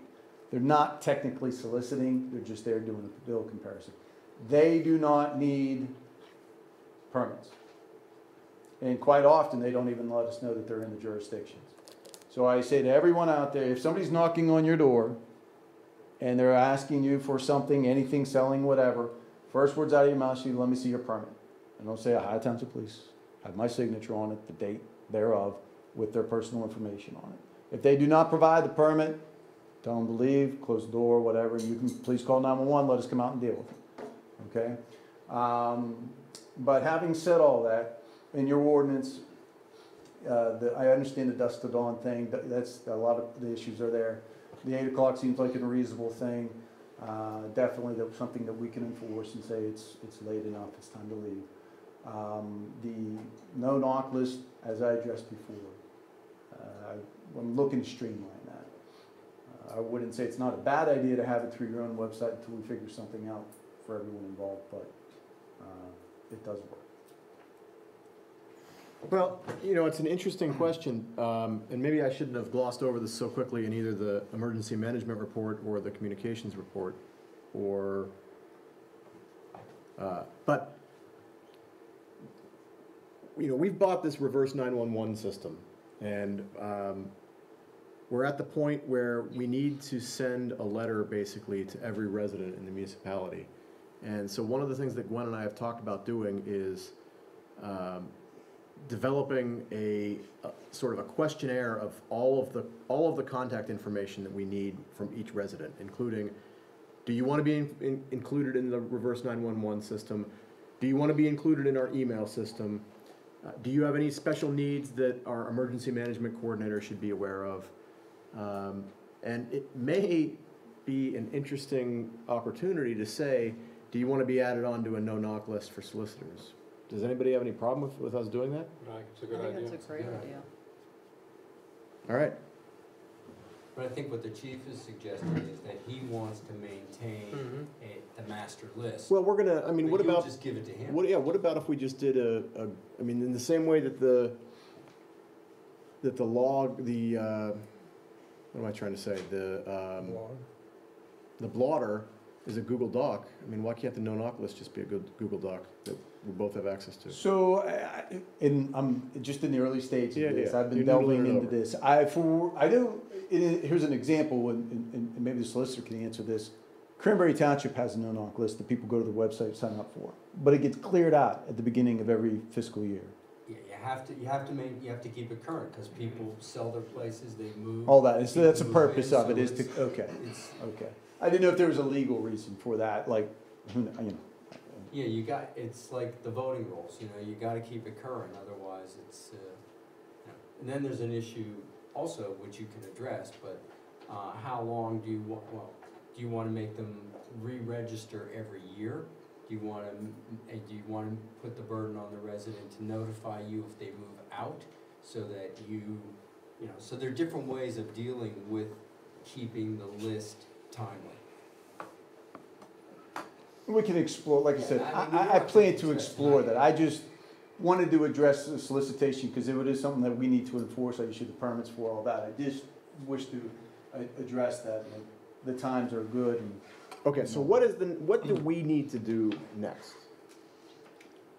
They're not technically soliciting, they're just there doing a bill comparison. They do not need permits. And quite often, they don't even let us know that they're in the jurisdictions. So I say to everyone out there, if somebody's knocking on your door and they're asking you for something, anything, selling, whatever, first words out of your mouth should be, let me see your permit. And they'll say, Ohio Township Police, have my signature on it, the date thereof, with their personal information on it. If they do not provide the permit, tell them to leave, close the door, whatever, and you can please call 911, let us come out and deal with it. Okay? But having said all that, in your ordinance, I understand the dusk to dawn thing. That's a lot of the issues are there. The 8 o'clock seems like a reasonable thing. Definitely something that we can enforce and say it's late enough, it's time to leave. The no-knock list, as I addressed before, I'm looking to streamline that. I wouldn't say it's not a bad idea to have it through your own website until we figure something out for everyone involved, but it does work. Well, it's an interesting question, and maybe I shouldn't have glossed over this so quickly in either the emergency management report or the communications report, but we've bought this reverse 911 system, and we're at the point where we need to send a letter basically to every resident in the municipality. And so one of the things that Gwen and I have talked about doing is developing a sort of a questionnaire of all of the contact information that we need from each resident, including, do you want to be included in the reverse 911 system? Do you want to be included in our email system? Do you have any special needs that our emergency management coordinator should be aware of? And it may be an interesting opportunity to say, do you want to be added onto a no-knock list for solicitors? Does anybody have any problem with us doing that? I think it's a good idea. I think that's a great idea. All right. But I think what the chief is suggesting is that he wants to maintain the master list. Well, we're gonna. I mean, But what you'll about? just give it to him? What about if we just did in the same way that the what am I trying to say? Blog. The blotter is a Google Doc. I mean, why can't the no-knock list just be a good Google Doc that we both have access to? So, I'm just in the early stages of this. I've been You're delving noodling it into over. this. Here's an example, and maybe the solicitor can answer this. Cranberry Township has a no-knock list that people go to the website and sign up for, but it gets cleared out at the beginning of every fiscal year. Yeah, you have to keep it current, because people sell their places, they move. All that, so that's the people move purpose in, of it, so is to, it's- okay, It's, okay. I didn't know if there was a legal reason for that, like, yeah, it's like the voting rolls, you gotta keep it current, otherwise it's, and then there's an issue also, which you can address, but, how long do you do you wanna make them re-register every year? Do you wanna put the burden on the resident to notify you if they move out, so that so there are different ways of dealing with keeping the list timely. we can explore, like I said, Yeah, I mean, I plan to you're- explore that. I just wanted to address the solicitation, because it is something that we need to enforce, I issue the permits for, all that. I just wish to address that, and the times are good, and Okay, so what do we need to do next?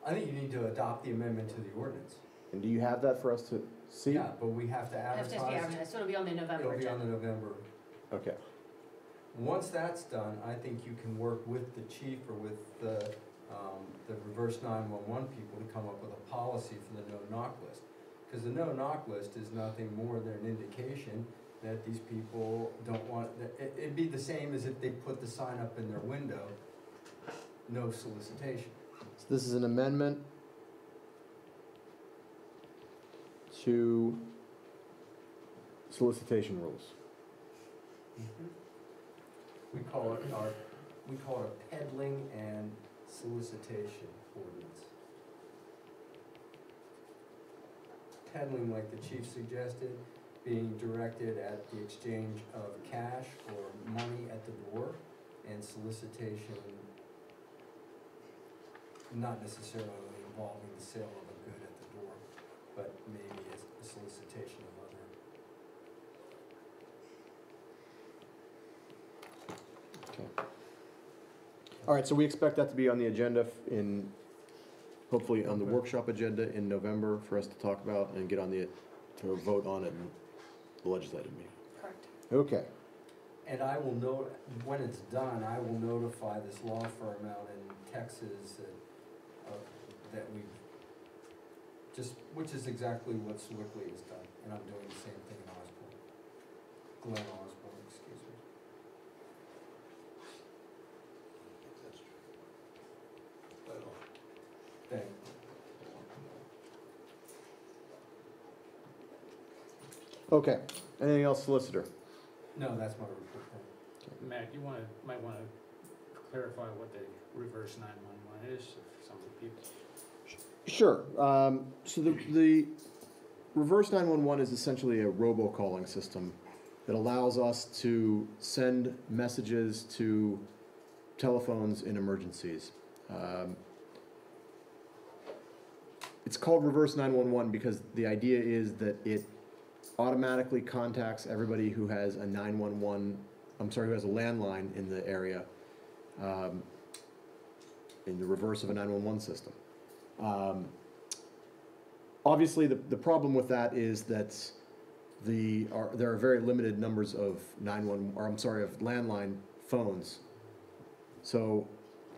I think you need to adopt the amendment to the ordinance. And do you have that for us to see? Yeah, but we have to It has to be advertise. advertised, so it'll be on the November It'll be on the agenda. November. Okay. Once that's done, I think you can work with the chief or with the reverse 911 people to come up with a policy for the no-knock list. Because the no-knock list is nothing more than an indication that these people don't want, it'd be the same as if they put the sign up in their window, no solicitation. So this is an amendment to solicitation rules. We call it a peddling and solicitation ordinance. Peddling, like the chief suggested, being directed at the exchange of cash or money at the door, and solicitation not necessarily involving the sale of a good at the door, but maybe a solicitation of other. Okay. All right, so we expect that to be on the agenda hopefully on the workshop agenda in November for us to talk about and get to vote on it in the legislative meeting. Correct. Okay. And I will when it's done, I will notify this law firm out in Texas that which is exactly what Swickley has done, and I'm doing the same thing in Osborne. Glen Osborne, excuse me. That's true. Right on. Thank you. Okay. Anything else, solicitor? No, that's my report. Thank you. Matt, you might wanna clarify what the reverse 911 is for some of the people. Sure. So the reverse 911 is essentially a robocalling system that allows us to send messages to telephones in emergencies. It's called reverse 911 because the idea is that it automatically contacts everybody who has a 911, who has a landline in the area, in the reverse of a 911 system. Obviously, the problem with that is that there are very limited numbers of landline phones. So,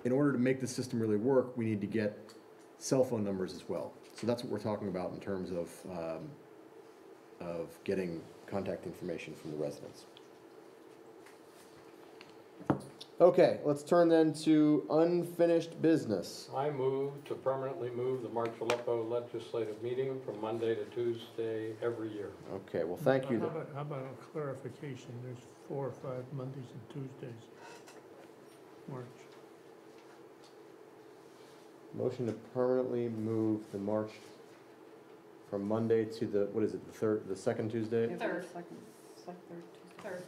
in order to make the system really work, we need to get cell phone numbers as well. So that's what we're talking about in terms of getting contact information from the residents. Okay, let's turn then to unfinished business. I move to permanently move the March Aleppo legislative meeting from Monday to Tuesday every year. Okay, well, thank you. How about a clarification? There's 4 or 5 Mondays and Tuesdays, March. Motion to permanently move the March from Monday to the second Tuesday? Third. Second, third Tuesday. Third.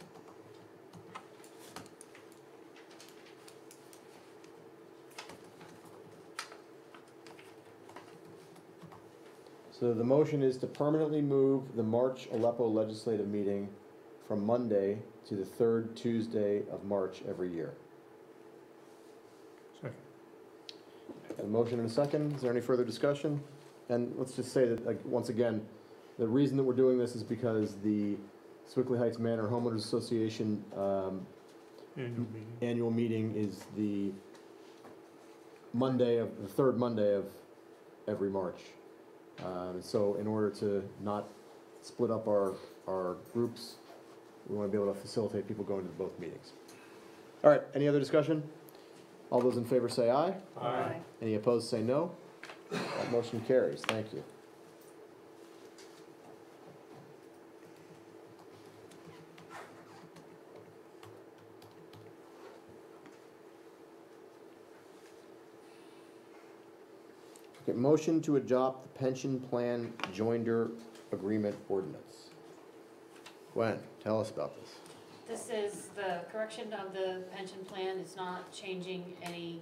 So the motion is to permanently move the March Aleppo legislative meeting from Monday to the third Tuesday of March every year. Second. A motion and a second. Is there any further discussion? And let's just say that, like, once again, the reason that we're doing this is because the Swickley Heights Manor Homeowners Association Annual meeting. annual meeting is the third Monday of every March. So in order to not split up our groups, we want to be able to facilitate people going to both meetings. All right, any other discussion? All those in favor say aye. Aye. Any opposed say no. That motion carries. Thank you. Okay, motion to adopt the pension plan joinder agreement ordinance. Gwen, tell us about this. This is the correction of the pension plan. It's not changing any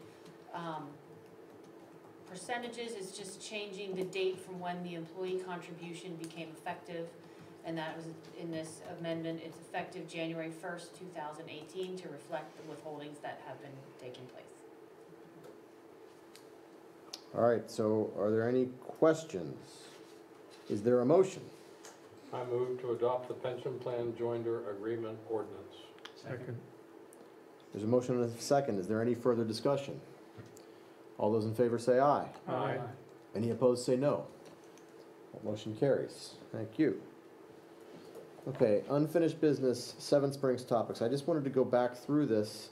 percentages. It's just changing the date from when the employee contribution became effective. And that was in this amendment. It's effective January 1st, 2018 to reflect the withholdings that have been taking place. All right, so are there any questions? Is there a motion? I move to adopt the pension plan joinder agreement ordinance. Second. There's a motion and a second. Is there any further discussion? All those in favor say aye. Aye. Any opposed say no. That motion carries. Thank you. Okay, unfinished business, Seven Springs topics. I just wanted to go back through this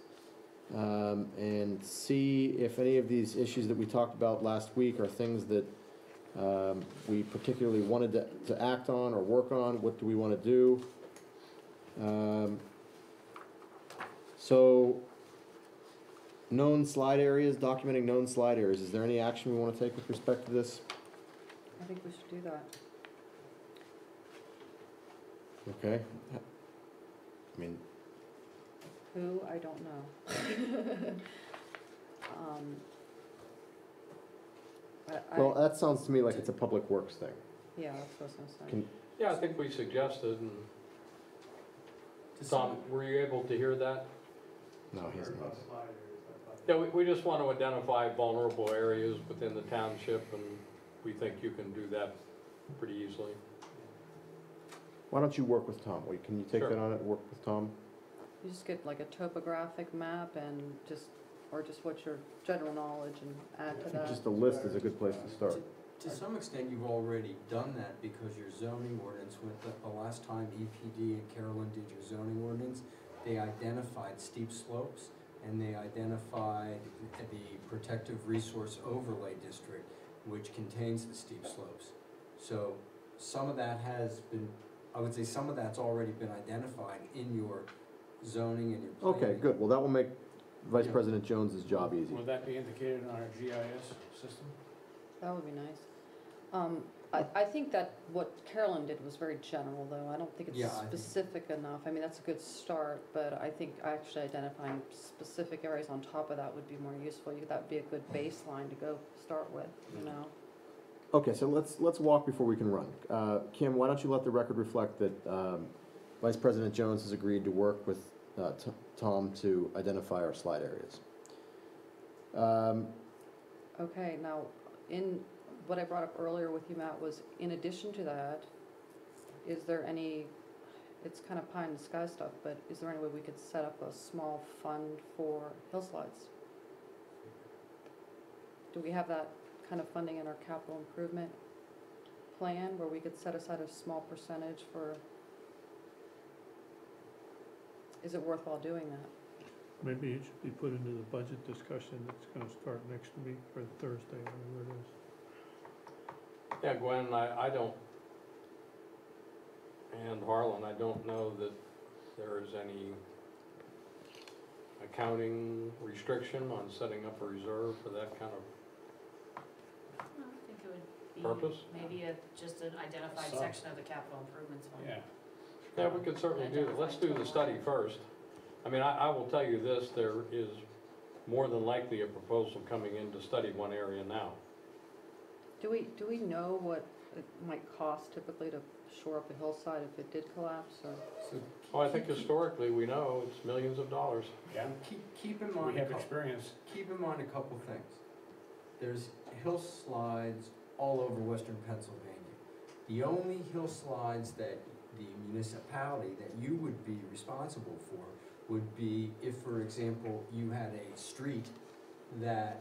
and see if any of these issues that we talked about last week are things that we particularly wanted to act on or work on. What do we want to do? So, known slide areas, documenting known slide areas. Is there any action we want to take with respect to this? I think we should do that. Okay. I mean, Who, I don't know. well, that sounds to me like it's a public works thing. Yeah, that's what I was gonna say. Can, Yeah, I think we suggested, and To Tom, were you able to hear that? no, he's not. Yeah, we just want to identify vulnerable areas within the township, and we think you can do that pretty easily. Why don't you work with Tom? Can you take Sure. that on it, work with Tom? You just get like a topographic map and just what's your general knowledge and add to that. Just a list is a good place to start. To some extent, you've already done that because your zoning ordinance, with the last time EPD and Carolyn did your zoning ordinance, they identified steep slopes and they identified the protective resource overlay district, which contains the steep slopes. So some of that has been, I would say some of that's already been identified in your zoning and your planning. Okay, good. Well, that will make Vice Yeah. President Jones's job easy. Will that be indicated in our GIS system? That would be nice. I think that what Carolyn did was very general, though. I don't think Yeah, it's I think- specific enough. I mean, that's a good start, but I think actually identifying specific areas on top of that would be more useful. That would be a good baseline to go start with, you know? Okay, so let's walk before we can run. Kim, why don't you let the record reflect that Vice President Jones has agreed to work with Tom to identify our slide areas. Okay, now, in what I brought up earlier with you, Matt, was in addition to that, is there any, it's kind of pie in the sky stuff, but is there any way we could set up a small fund for hillslides? Do we have that kind of funding in our capital improvement plan where we could set aside a small percentage for, is it worthwhile doing that? Maybe it should be put into the budget discussion that's gonna start next week or Thursday, whatever it is. Yeah, Gwen, I don't, and Harlan, I don't know that there is any accounting restriction on setting up a reserve for that kind of I think it would be purpose. maybe just an identified So- section of the capital improvements fund. Yeah. Yeah, we could certainly do that. Let's do the study first. I mean, I will tell you this, there is more than likely a proposal coming in to study one area now. Do we know what it might cost typically to shore up a hillside if it did collapse, or? So Oh, I think historically, we know it's millions of dollars. Yeah, keep in we mind, have experience. keep in mind a couple things. There's hillsides all over western Pennsylvania. The only hillsides that the municipality that you would be responsible for would be if, for example, you had a street that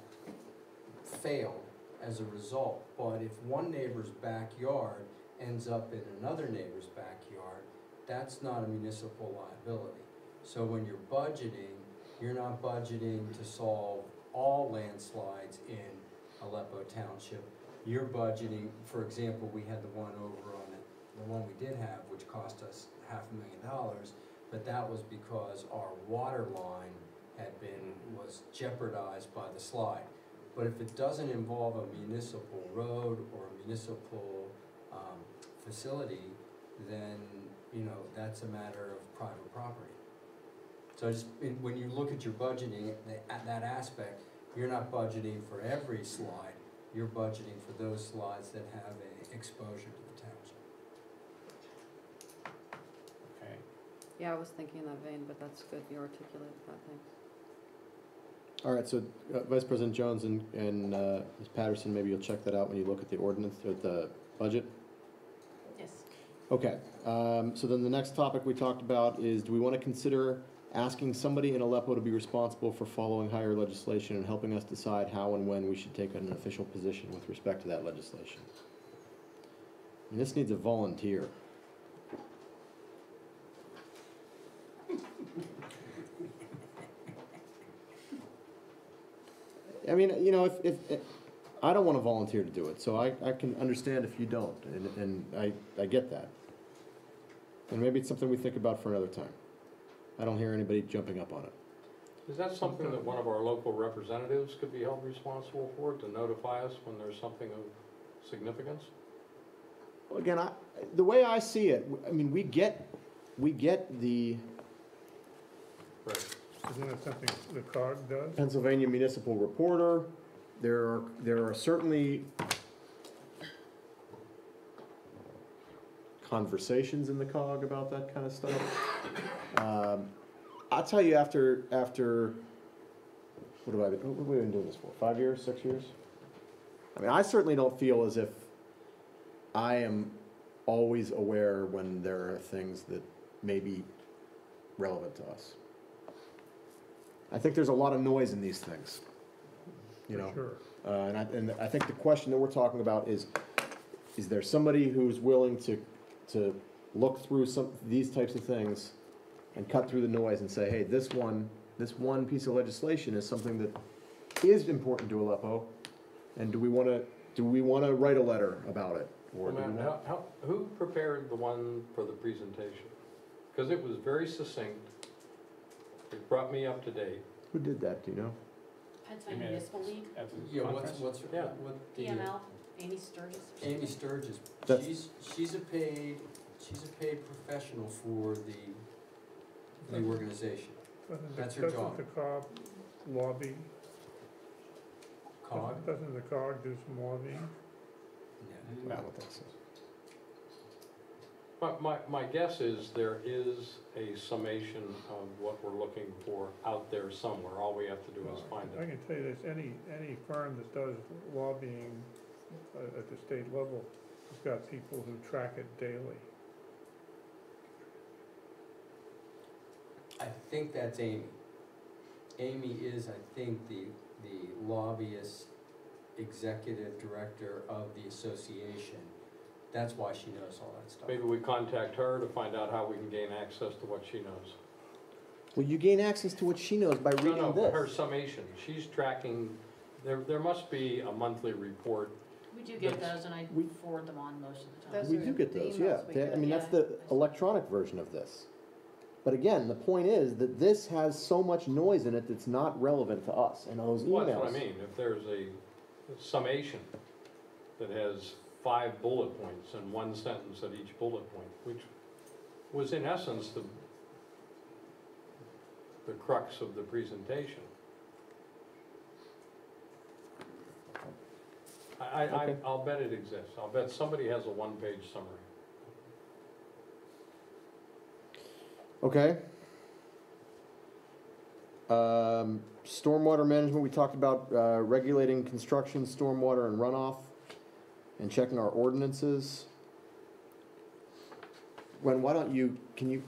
failed as a result. But if one neighbor's backyard ends up in another neighbor's backyard, that's not a municipal liability. So when you're budgeting, you're not budgeting to solve all landslides in Aleppo Township. You're budgeting, for example, we had the one over on the one we did have, which cost us $500,000, but that was because our water line was jeopardized by the slide. But if it doesn't involve a municipal road or a municipal facility, then, you know, that's a matter of private property. So just, when you look at your budgeting, at that aspect, you're not budgeting for every slide, you're budgeting for those slides that have a exposure to the township. Okay. Yeah, I was thinking in that vein, but that's good, you articulated that, thanks. All right, so Vice President Jones and Ms. Patterson, maybe you'll check that out when you look at the ordinance, or the budget? Yes. Okay, so then the next topic we talked about is, do we want to consider asking somebody in Aleppo to be responsible for following higher legislation and helping us decide how and when we should take an official position with respect to that legislation? And this needs a volunteer. I mean, you know, if I don't want to volunteer to do it, so I can understand if you don't, and I get that. And maybe it's something we think about for another time. I don't hear anybody jumping up on it. Is that something that one of our local representatives could be held responsible for, to notify us when there's something of significance? Well, again, the way I see it, I mean, we get the Right. Isn't it something the COG does? Pennsylvania Municipal Reporter. There are certainly conversations in the COG about that kind of stuff. I'll tell you, after what have we been doing this for? 5 years, 6 years? I mean, I certainly don't feel as if I am always aware when there are things that may be relevant to us. I think there's a lot of noise in these things, you know. For sure. And I think the question that we're talking about is there somebody who's willing to look through these types of things and cut through the noise and say, hey, this one piece of legislation is something that is important to Aleppo, and do we want to write a letter about it? Or Well, ma'am, who prepared the one for the presentation? Because it was very succinct. It brought me up to date. Who did that, do you know? Pennsylvania Municipal League, At the Yeah, conference? what the, PML, Amy Sturgis. or Amy something. Sturgis, That's- she's a paid professional for the organization. That's her job. Doesn't the COG lobby, COG? doesn't the COG do some lobbying? No. I don't think so. But my guess is there is a summation of what we're looking for out there somewhere. All we have to do is find I it. can tell you this, any firm that does lobbying at the state level has got people who track it daily. I think that's Amy. Amy is, I think, the lobbyist executive director of the association. That's why she knows all that stuff. Maybe we contact her to find out how we can gain access to what she knows. Well, you gain access to what she knows by reading No, this. her summation. She's tracking, there must be a monthly report. We do get That's- those, and I we- forward them on most of the time. Those We are do get the those, emails yeah. we get, I mean, that's yeah. the electronic version of this. But again, the point is that this has so much noise in it that's not relevant to us, and those Well, that's what I emails. mean. If there's a summation that has 5 bullet points and 1 sentence at each bullet point, which was in essence the crux of the presentation. Okay. I'll bet it exists. I'll bet somebody has a one-page summary. Okay. Stormwater management, we talked about regulating construction, stormwater, and runoff, and checking our ordinances. Gwen, can you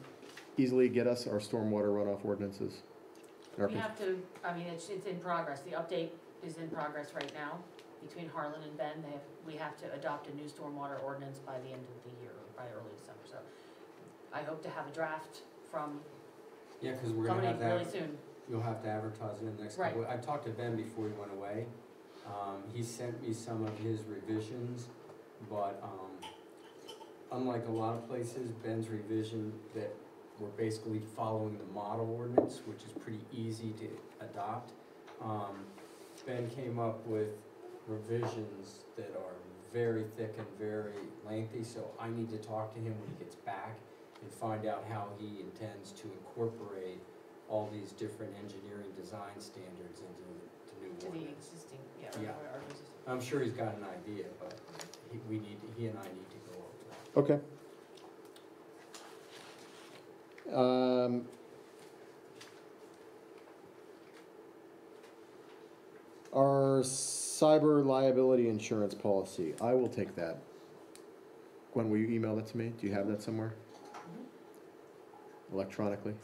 easily get us our stormwater runoff ordinances? We have to, I mean, it's in progress. The update is in progress right now between Harlan and Ben. We have to adopt a new stormwater ordinance by the end of the year, or by early December. So I hope to have a draft from Yeah, because we're gonna somebody have that. really soon. You'll have to advertise it in the next Right. couple, I talked to Ben before he went away. He sent me some of his revisions, but, unlike a lot of places, Ben's revision that we're basically following the model ordinance, which is pretty easy to adopt. Ben came up with revisions that are very thick and very lengthy, so I need to talk to him when he gets back and find out how he intends to incorporate all these different engineering design standards into new To the ordinance. existing, Yeah. our existing. I'm sure he's got an idea, but he and I need to go over that. Okay. Our cyber liability insurance policy, I will take that. Gwen, will you email that to me? Do you have that somewhere? Electronically?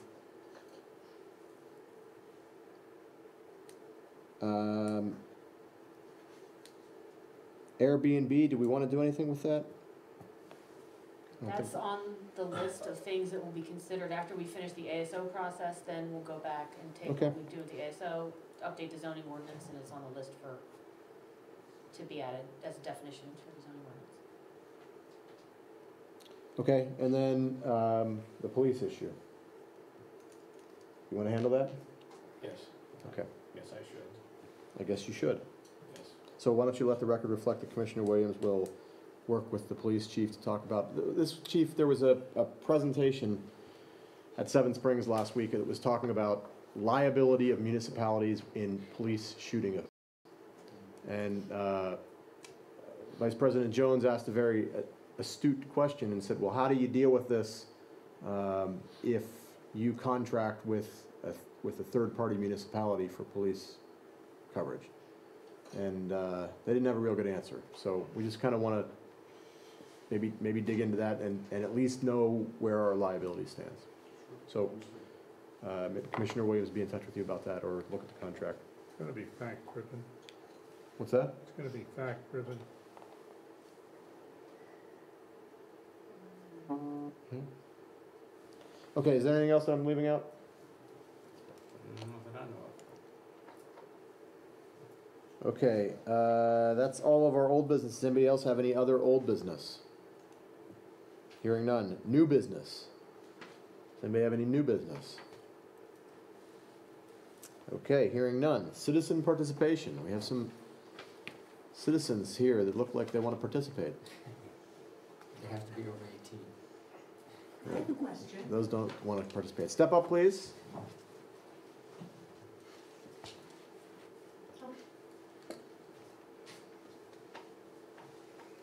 Airbnb, do we want to do anything with that? I don't think- That's on the list of things that will be considered after we finish the ASO process, then we'll go back and take Okay. what we do with the ASO, update the zoning ordinance, and it's on the list to be added as a definition for the zoning ordinance. Okay, and then the police issue. You want to handle that? Yes. Okay. Yes, I should, I guess you should. yes. So why don't you let the record reflect that Commissioner Williams will work with the police chief to talk about, this chief, there was a presentation at Seven Springs last week that was talking about liability of municipalities in police shooting events. And Vice President Jones asked a very astute question and said, well, how do you deal with this if you contract with a third-party municipality for police coverage? And they didn't have a real good answer. So we just kind of want to maybe dig into that and at least know where our liability stands. So maybe Commissioner Williams be in touch with you about that, or look at the contract. It's gonna be fact-driven. What's that? It's gonna be fact-driven. Okay, is there anything else that I'm leaving out? Not that I know of. Okay, that's all of our old business. Does anybody else have any other old business? Hearing none. New business. Does anybody have any new business? Okay, hearing none. Citizen participation. We have some citizens here that look like they want to participate. You have to be over 18. I have a question. Those don't want to participate. Step up, please.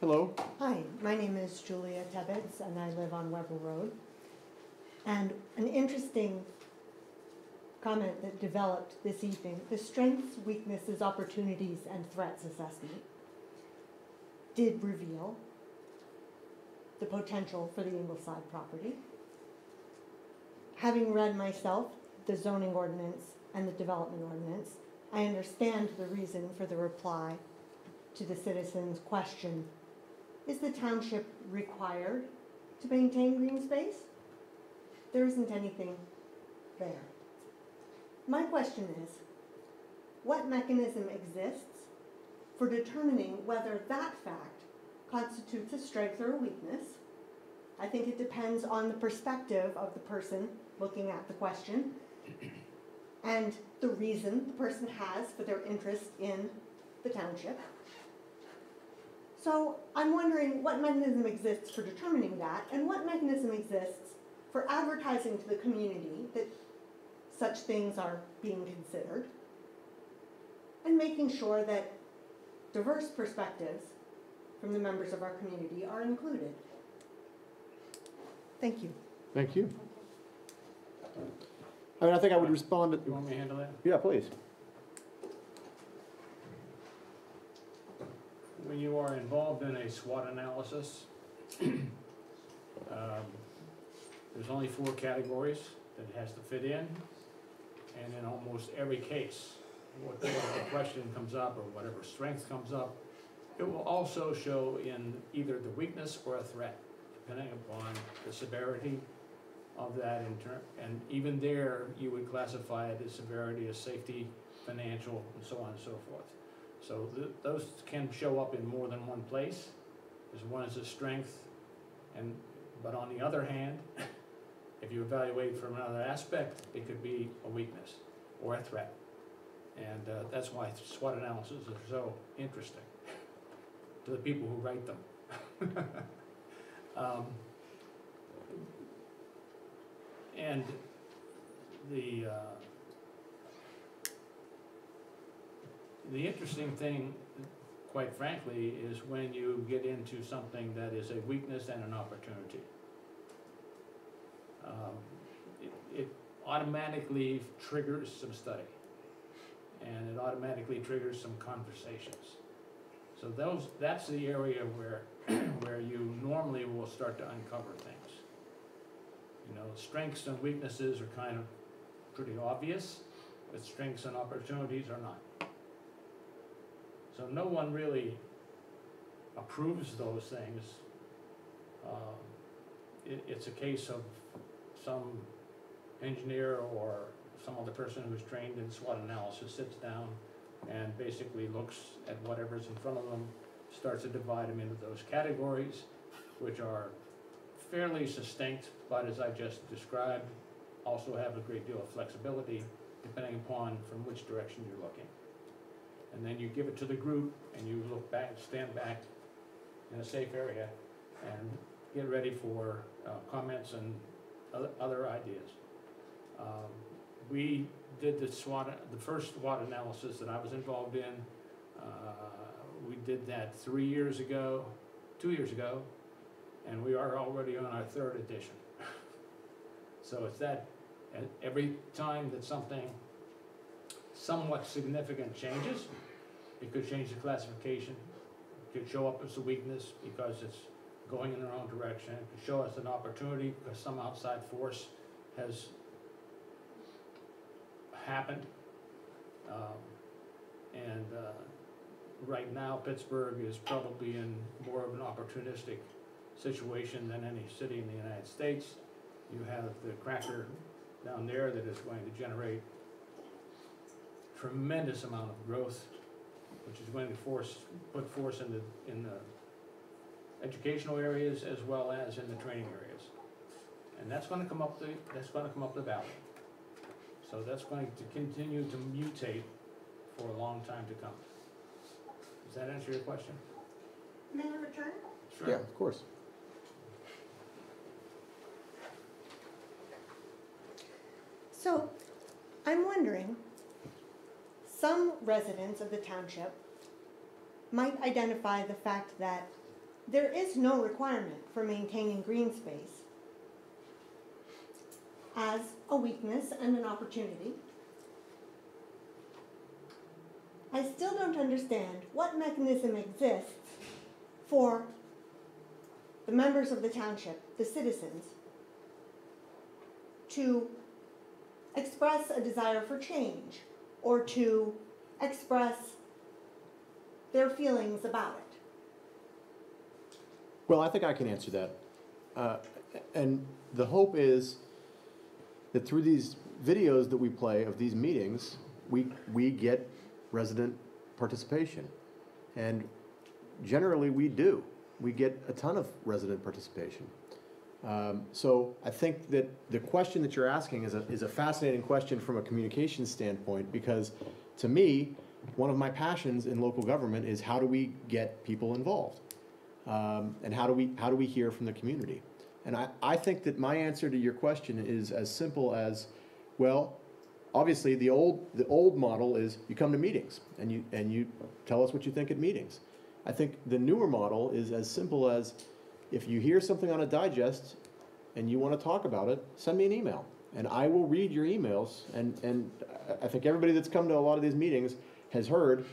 Hello. Hi, my name is Julia Tebbets, and I live on Weber Road. And an interesting comment that developed this evening, the strengths, weaknesses, opportunities, and threats assessment did reveal the potential for the Ingleside property. Having read myself the zoning ordinance and the development ordinance, I understand the reason for the reply to the citizen's question. Is the township required to maintain green space? There isn't anything there. My question is, what mechanism exists for determining whether that fact constitutes a strength or a weakness? I think it depends on the perspective of the person looking at the question and the reason the person has for their interest in the township. So I'm wondering what mechanism exists for determining that, and what mechanism exists for advertising to the community that such things are being considered, and making sure that diverse perspectives from the members of our community are included. Thank you. Thank you. I mean, I think I would respond You to, want me to handle that? yeah, please. When you are involved in a SWOT analysis, there's only 4 categories that it has to fit in. And in almost every case, whatever question comes up or whatever strength comes up, it will also show in either the weakness or a threat, depending upon the severity of that and even there, you would classify it as severity, as safety, financial, and so on and so forth. So those can show up in more than one place. As one is a strength, but on the other hand, if you evaluate from another aspect, it could be a weakness or a threat. And that's why SWOT analysis are so interesting to the people who write them. And the interesting thing, quite frankly, is when you get into something that is a weakness and an opportunity. It automatically triggers some study, and it automatically triggers some conversations. So that's the area where where you normally will start to uncover things. You know, strengths and weaknesses are kind of pretty obvious, but strengths and opportunities are not. So no one really approves those things. It's a case of some engineer or some other person who's trained in SWOT analysis sits down and basically looks at whatever's in front of them, starts to divide them into those categories, which are fairly succinct, but as I just described, also have a great deal of flexibility depending upon from which direction you're looking. And then you give it to the group and you look back, stand back in a safe area and get ready for comments and other ideas. We did the first SWOT analysis that I was involved in. We did that 2 years ago, and we are already on our 3rd edition. So it's that, and every time that something somewhat significant changes, it could change the classification, it could show up as a weakness because it's going in the wrong direction, it could show us an opportunity because some outside force has happened. Right now, Pittsburgh is probably in more of an opportunistic situation than any city in the United States. You have the cracker down there that is going to generate tremendous amount of growth, which is going to put force in the educational areas as well as in the training areas, and that's going to come up the valley. So that's going to continue to mutate for a long time to come. Does that answer your question? May I return? Sure. Yeah, of course. So, I'm wondering, some residents of the township might identify the fact that there is no requirement for maintaining green space as a weakness and an opportunity. I still don't understand what mechanism exists for the members of the township, the citizens, to express a desire for change or to express their feelings about it. Well, I think I can answer that. And the hope is that through these videos that we play of these meetings, we get resident participation. And generally we do. We get a ton of resident participation. So I think that the question that you're asking is a fascinating question from a communication standpoint, because to me, one of my passions in local government is how do we get people involved? And how do we hear from the community? And I think that my answer to your question is as simple as, well, obviously, the old model is you come to meetings and you tell us what you think at meetings. I think the newer model is as simple as, if you hear something on a digest and you want to talk about it, send me an email. And I will read your emails, and I think everybody that's come to a lot of these meetings has heard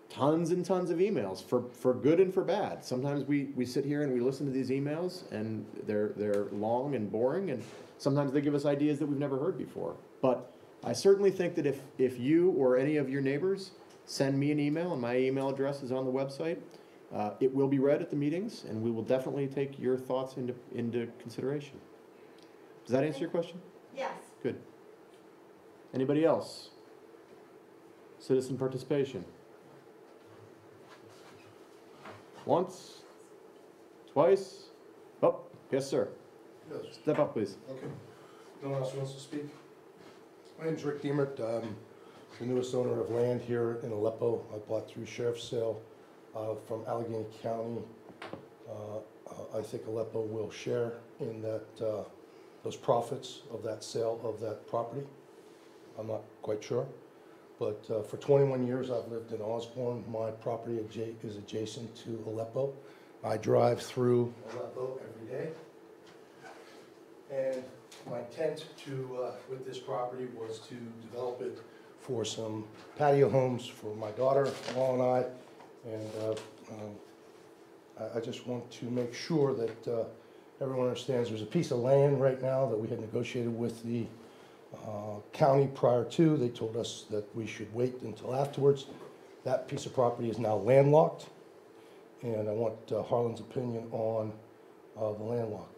tons and tons of emails, for good and for bad. Sometimes we sit here and we listen to these emails, and they're long and boring, and sometimes they give us ideas that we've never heard before. But I certainly think that if you or any of your neighbors send me an email, and my email address is on the website, it will be read at the meetings, and we will definitely take your thoughts into consideration. Does that answer your question? Yes. Good. Anybody else? Citizen participation. Once? Twice? Oh, yes, sir. Yes. Step up, please. Okay. No one else wants to speak? My name's Rick Diemert. I'm the newest owner of land here in Aleppo. I bought through sheriff's sale from Allegheny County. I think Aleppo will share in that those profits of that sale of that property. I'm not quite sure. But for 21 years, I've lived in Osborne. My property is adjacent to Aleppo. I drive through Aleppo every day. And my intent with this property was to develop it for some patio homes for my daughter-in-law and I. And I just want to make sure that everyone understands there's a piece of land right now that we had negotiated with the county prior to. They told us that we should wait until afterwards. That piece of property is now landlocked, and I want Harlan's opinion on the landlock.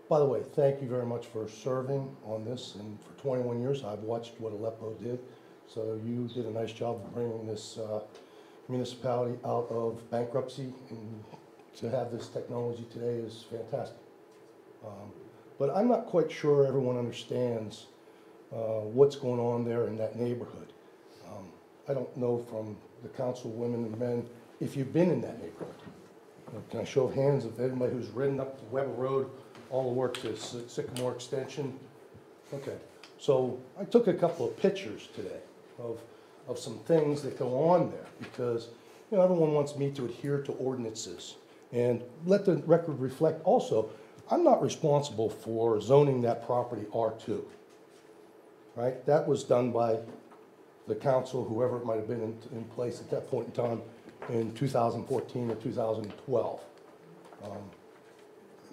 By the way, thank you very much for serving on this, and for 21 years I've watched what Aleppo did, so you did a nice job of bringing this municipality out of bankruptcy, and to have this technology today is fantastic. But I'm not quite sure everyone understands what's going on there in that neighborhood. I don't know from the council women and men if you've been in that neighborhood. Can I show of hands of anybody who's ridden up the Weber Road all the way to Sycamore Extension? Okay, so I took a couple of pictures today of some things that go on there, because everyone wants me to adhere to ordinances. And let the record reflect also, I'm not responsible for zoning that property R2. Right? That was done by the council, whoever it might have been in place at that point in time in 2014 or 2012.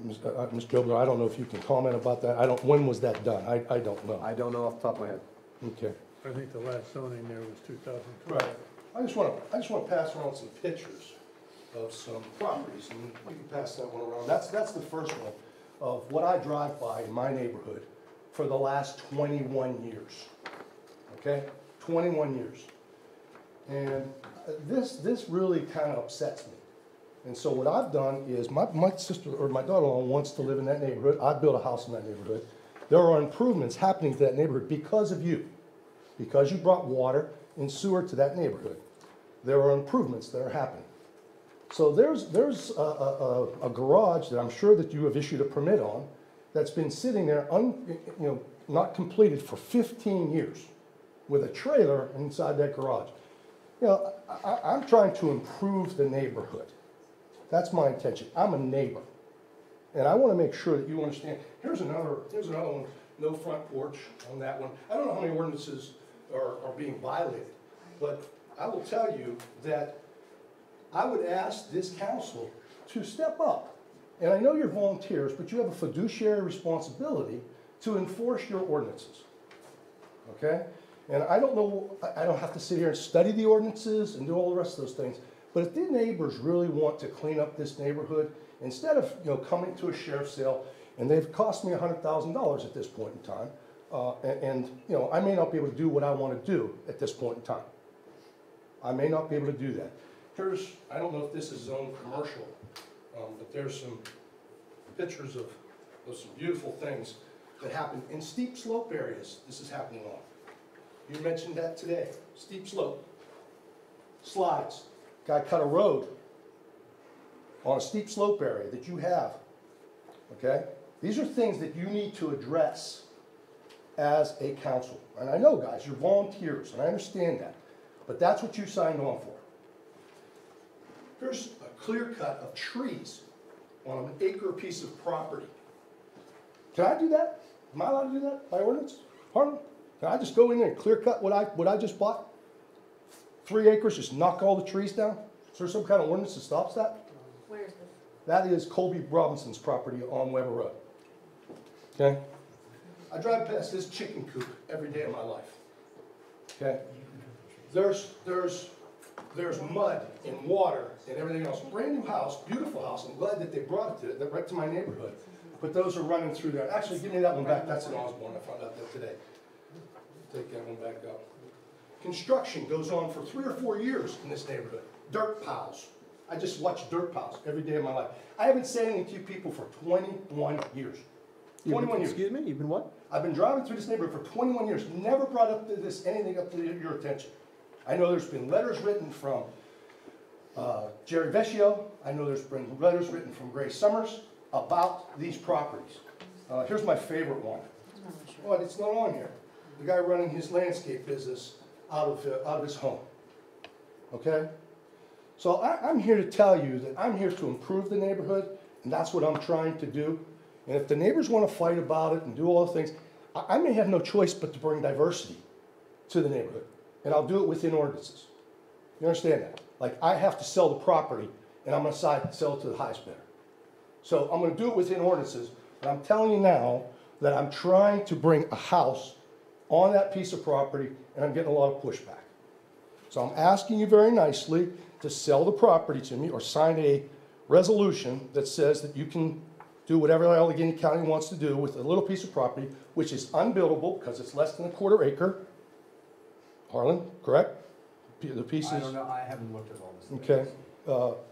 Mr. Jobler, I don't know if you can comment about that. When was that done? I don't know. I don't know off the top of my head. Okay. I think the last zoning there was 2012. Right. I just want to pass around some pictures of some properties, and you can pass that one around. That's the first one of what I drive by in my neighborhood for the last 21 years, okay? 21 years. And this really kind of upsets me. And so what I've done is, my sister, or my daughter-in-law wants to live in that neighborhood. I built a house in that neighborhood. There are improvements happening to that neighborhood because of you. Because you brought water and sewer to that neighborhood. There are improvements that are happening. So there's a garage that I'm sure that you have issued a permit on, that's been sitting there, not completed for 15 years, with a trailer inside that garage. I'm trying to improve the neighborhood. That's my intention. I'm a neighbor, and I want to make sure that you understand. Here's another one. No front porch on that one. I don't know how many ordinances are being violated, but I will tell you that I would ask this council to step up. And I know you're volunteers, but you have a fiduciary responsibility to enforce your ordinances, okay? And I don't know, I don't have to sit here and study the ordinances and do all the rest of those things, but if the neighbors really want to clean up this neighborhood, instead of coming to a sheriff's sale, and they've cost me $100,000 at this point in time, I may not be able to do what I want to do at this point in time. I may not be able to do that. I don't know if this is zoned commercial, but there's some pictures of some beautiful things that happen in steep slope areas. This is happening on. You mentioned that today. Steep slope. Slides. Guy cut a road on a steep slope area that you have. Okay? These are things that you need to address as a council. And I know, guys, you're volunteers, and I understand that, but that's what you signed on for. Here's a clear cut of trees on an acre piece of property. Can I do that? Am I allowed to do that by ordinance? Harlan? Can I just go in there and clear cut what I just bought? 3 acres, just knock all the trees down? Is there some kind of ordinance that stops that? Where is this? That is Colby Robinson's property on Weber Road. Okay? I drive past this chicken coop every day of my life. Okay? There's mud and water and everything else. Brand new house, beautiful house. I'm glad that they brought it right to my neighborhood. But those are running through there. Actually, give me that one back. That's in Osborne. I found out that today. Take that one back up. Construction goes on for 3 or 4 years in this neighborhood. Dirt piles. I just watch dirt piles every day of my life. I haven't said anything to you people for 21 years. 21 years. Excuse me, you've been what? I've been driving through this neighborhood for 21 years. Never brought up to this anything up to your attention. I know there's been letters written from Jerry Vecchio. I know there's been letters written from Grace Summers about these properties. Here's my favorite one. Well, it's not on here. The guy running his landscape business out of his home. Okay? So I'm here to tell you that I'm here to improve the neighborhood, and that's what I'm trying to do. And if the neighbors want to fight about it and do all the things, I may have no choice but to bring diversity to the neighborhood. And I'll do it within ordinances. You understand that? Like, I have to sell the property, and I'm going to sell it to the highest bidder. So I'm going to do it within ordinances, but I'm telling you now that I'm trying to bring a house on that piece of property, and I'm getting a lot of pushback. So I'm asking you very nicely to sell the property to me or sign a resolution that says that you can do whatever Allegheny County wants to do with a little piece of property, which is unbuildable because it's less than a quarter acre. Harlan, correct? The pieces. I don't know, I haven't looked at all this. Okay.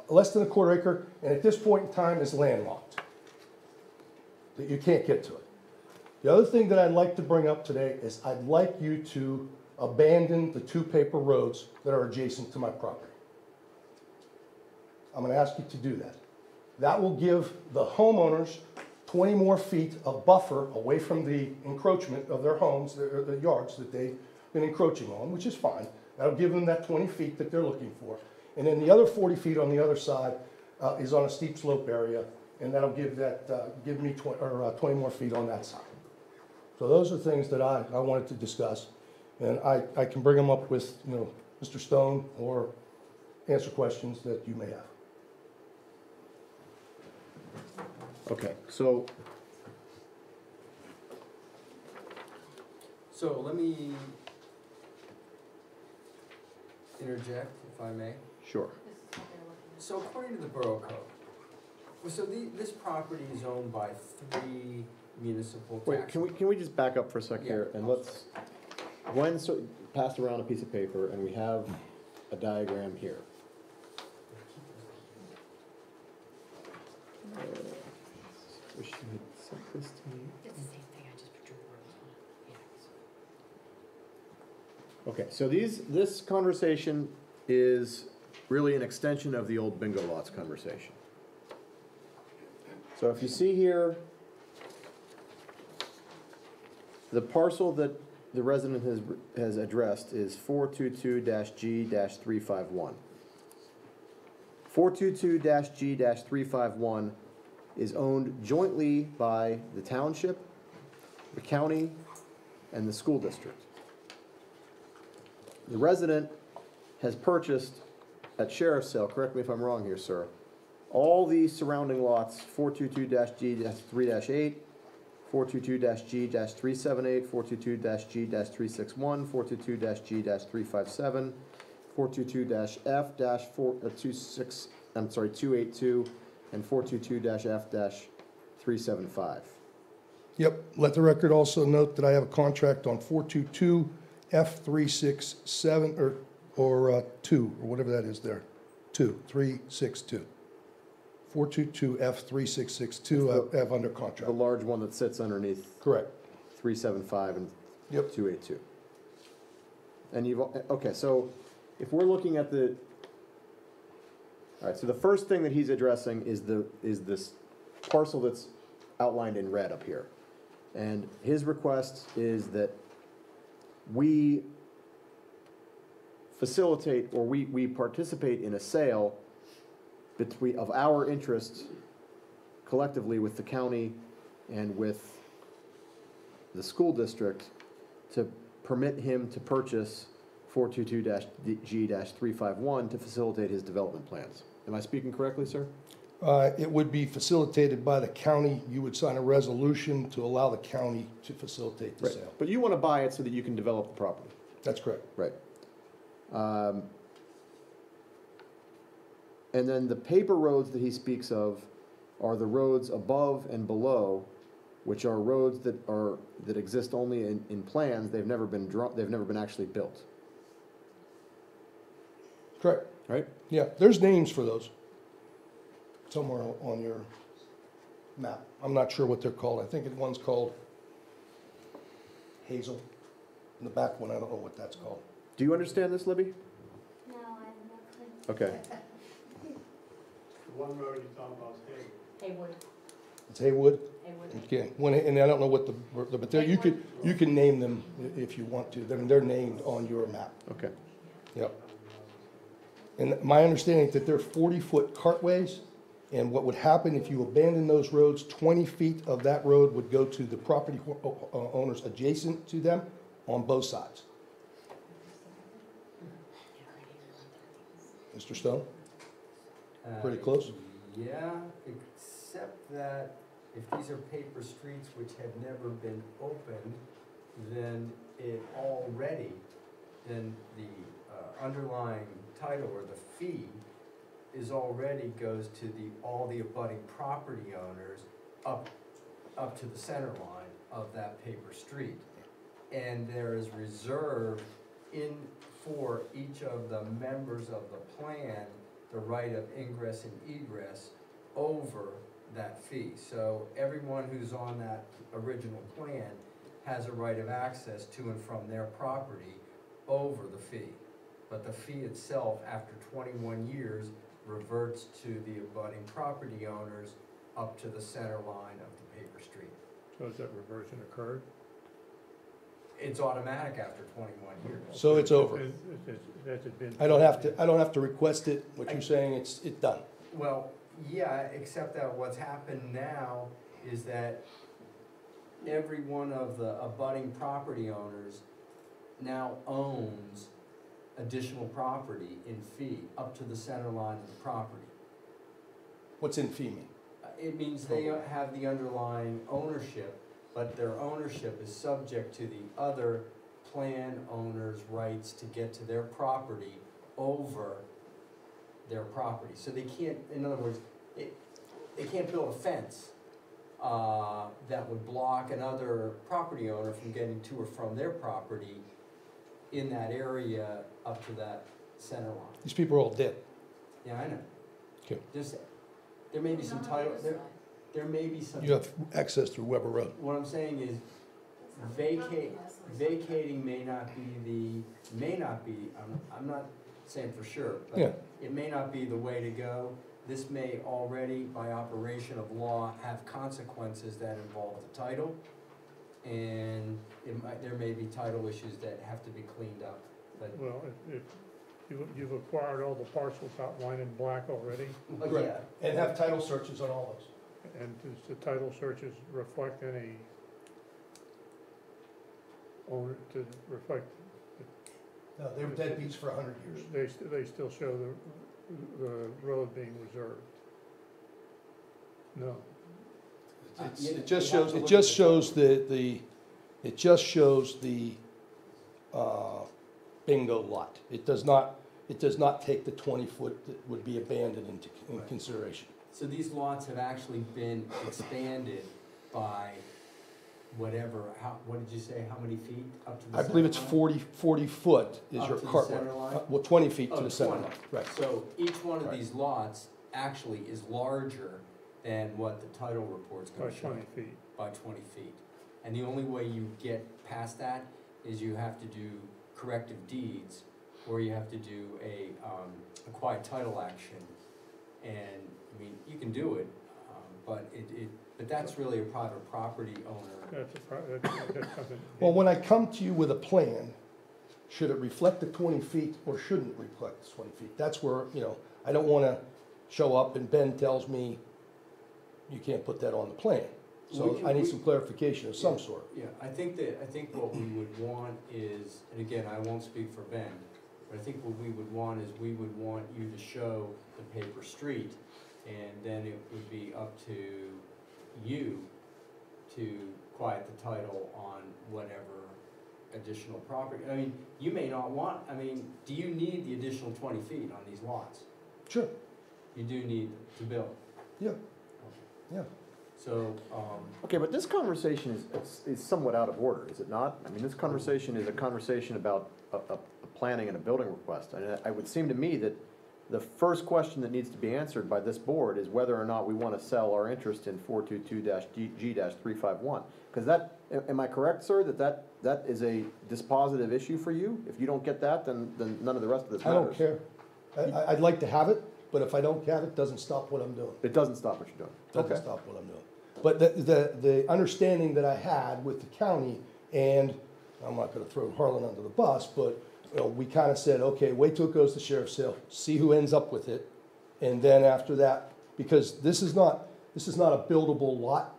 Less than a quarter acre, and at this point in time is landlocked. That you can't get to it. The other thing that I'd like to bring up today is I'd like you to abandon the 2 paper roads that are adjacent to my property. I'm going to ask you to do that. That will give the homeowners 20 more feet of buffer away from the encroachment of their homes, the yards that they've been encroaching on, which is fine. That'll give them that 20 feet that they're looking for. And then the other 40 feet on the other side is on a steep slope area, and that'll give me 20 more feet on that side. So those are things that I wanted to discuss, and I can bring them up with Mr. Stone or answer questions that you may have. Okay, so So let me interject, if I may. sure. So according to the Borough Code, so this property is owned by 3 municipal Wait, tax. can we just back up for a sec here and let's, Gwen passed around a piece of paper and we have a diagram here. Wish you had sent this to me. It's the same thing, I just put your words on it. Okay, so this conversation is really an extension of the old bingo lots conversation. So if you see here, the parcel that the resident has addressed is 422-G-351. 422-G-351 is owned jointly by the township, the county, and the school district. The resident has purchased at sheriff's sale, correct me if I'm wrong here, sir, all the surrounding lots, 422-G-3-8, 422-G-378, 422-G-361, 422-G-357, 422-F-282, and 422-F-375. Yep, let the record also note that I have a contract on 422 F367 or 2, or whatever that is there. 362. 422 F3662 I have under The contract. large one that sits underneath Correct. 375 and Yep. 282. And okay, so if we're looking at all right, so the first thing that he's addressing is this parcel that's outlined in red up here. And his request is that we facilitate, or we participate in a sale of our interests collectively with the county and with the school district to permit him to purchase 422-G-351 to facilitate his development plans. Am I speaking correctly, sir? It would be facilitated by the county. You would sign a resolution to allow the county to facilitate the Right. sale. But you want to buy it so that you can develop the property. That's correct. Right. And then the paper roads that he speaks of are the roads above and below, which are roads that exist only in plans. They've never been actually built. Correct. Right? Yeah, there's names for those somewhere on your map. I'm not sure what they're called. I think one's called Hazel. And the back one, I don't know what that's called. Do you understand this, Libby? No, I have no clue. Okay. The one road you're talking about is Haywood, It's Haywood? Haywood. Okay, and I don't know what but there, you can name them if you want to. They're named on your map. Okay. Yep. And my understanding is that they're 40-foot cartways, and what would happen if you abandon those roads, 20 feet of that road would go to the property owners adjacent to them on both sides. Mr. Stone? Pretty close? Yeah, except that if these are paper streets which have never been opened, then then the underlying title or the fee already goes to all the abutting property owners up to the center line of that paper street. And there is reserved for each of the members of the plan the right of ingress and egress over that fee. So everyone who's on that original plan has a right of access to and from their property over the fee. But the fee itself, after 21 years, reverts to the abutting property owners up to the center line of the paper street. So has that reversion occurred? It's automatic after 21 years. So it's over. Has it been? I don't have to request it. What you're saying, it's done. Well, yeah, except that what's happened now is that every one of the abutting property owners now owns additional property in fee up to the center line of the property. What's in fee mean? It means they have the underlying ownership, but their ownership is subject to the other plan owners' rights to get to their property over their property. So they can't, in other words, they can't build a fence that would block another property owner from getting to or from their property in that area up to that center line. These people are all dead. Yeah, I know. Okay. There may be some title, there may be some. You have access through Weber Road. What I'm saying is vacating may not be, I'm not saying for sure, Yeah. but it may not be the way to go. This may already, by operation of law, have consequences that involve the title. And there may be title issues that have to be cleaned up, but. Well, if you've acquired all the parcels outlined in black already, Well, Right. yeah, And have title searches on all those. and does the title searches reflect any owner, to reflect, No, they were deadbeats for 100 years. they still show the road being reserved? No. It just shows the bingo lot. It does not take the 20-foot that would be abandoned into consideration. so these lots have actually been expanded by whatever, what did you say, how many feet up to the I believe it's center line? 40 foot is Up your to the cart center line. line? Well, 20 feet to Oh, the center 20. line, right. So each one of Right. these lots actually is larger than what the title report's By gonna show. 20 feet. By 20 feet. And the only way you get past that is you have to do corrective deeds, or you have to do a quiet title action. And, I mean, you can do it, but that's really a private property owner. That's something. Well, when I come to you with a plan, should it reflect the 20 feet or shouldn't it reflect the 20 feet? That's where, you know, I don't want to show up and Ben tells me you can't put that on the plan. So I need some clarification of some sort. Yeah, I think what we would want is, and again, I won't speak for Ben, but I think what we would want is we would want you to show the paper street, and then it would be up to you to quiet the title on whatever additional property. I mean, you may not want, I mean, do you need the additional 20 feet on these lots? Sure. You do need to build? Yeah. Yeah. So, Okay, but this conversation is somewhat out of order, is it not? I mean, this conversation is a conversation about a planning and a building request. And it would seem to me that the first question that needs to be answered by this board is whether or not we want to sell our interest in 422-G-351. Because that, am I correct, sir, that is a dispositive issue for you? If you don't get that, then none of the rest of this I matters. don't care. I'd like to have it, but if I don't have it, doesn't stop what I'm doing. It doesn't stop what you're doing. Doesn't Okay. stop what I'm doing. But the understanding that I had with the county, and I'm not gonna throw Harlan under the bus, but, you know, we kinda said, okay, wait till it goes to sheriff's sale, see who ends up with it, and then after that, because this is not a buildable lot.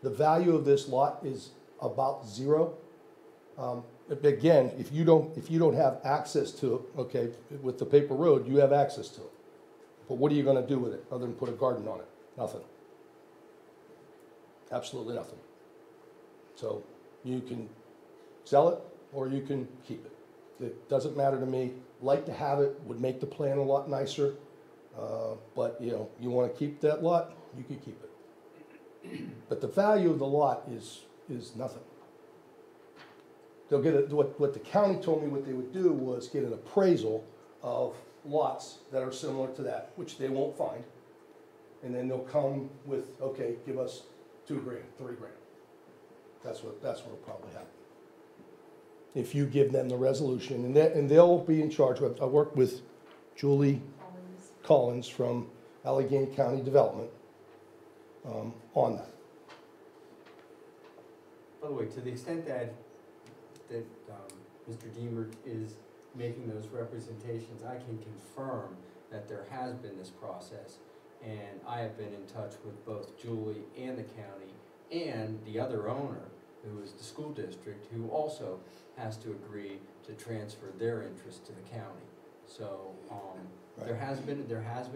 The value of this lot is about zero. Again, if you don't have access to it, okay, with the paper road, you have access to it. But what are you gonna do with it, other than put a garden on it? Nothing. Absolutely nothing. So you can sell it or you can keep it. It doesn't matter to me. Like to have it, would make the plan a lot nicer. But you know, you wanna keep that lot, you can keep it. But the value of the lot is nothing. They'll get what the county told me what they would do was get an appraisal of lots that are similar to that, which they won't find. And then they'll come with, okay, give us $2,000, $3,000. That's what'll probably happen. If you give them the resolution, and they'll be in charge. I worked with Julie Collins from Allegheny County Development on that. by the way, to the extent that Mr. Deemer is making those representations, I can confirm that there has been this process, and I have been in touch with both Julie and the county and the other owner, who is the school district, who also has to agree to transfer their interest to the county. So, there has been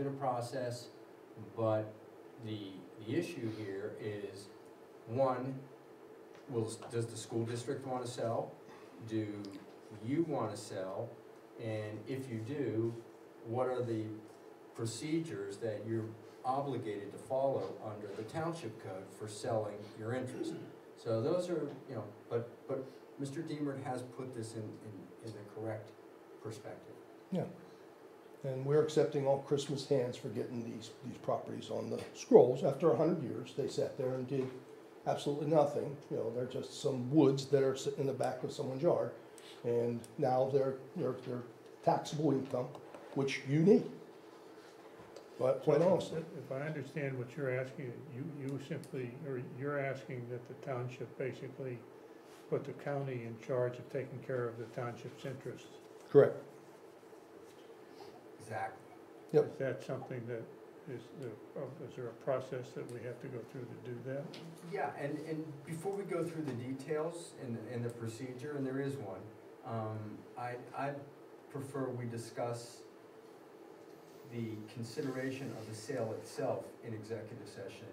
a process, but the issue here is, one, does the school district want to sell? Do you want to sell? And if you do, what are the procedures that you're obligated to follow under the township code for selling your interest? So those are, but Mr. Deemer has put this in the correct perspective. Yeah. And we're accepting all Christmas hands for getting these properties on the scrolls. After 100 years, they sat there and did absolutely nothing. They're just some woods that are sitting in the back of someone's yard. And now they're taxable income, which you need. But quite honestly. If I understand what you're asking, you're asking that the township basically put the county in charge of taking care of the township's interests. Correct. Exactly. Yep. Is that something that is there a process that we have to go through to do that? Yeah, and before we go through the details and the procedure, and there is one, I prefer we discuss the consideration of the sale itself in executive session,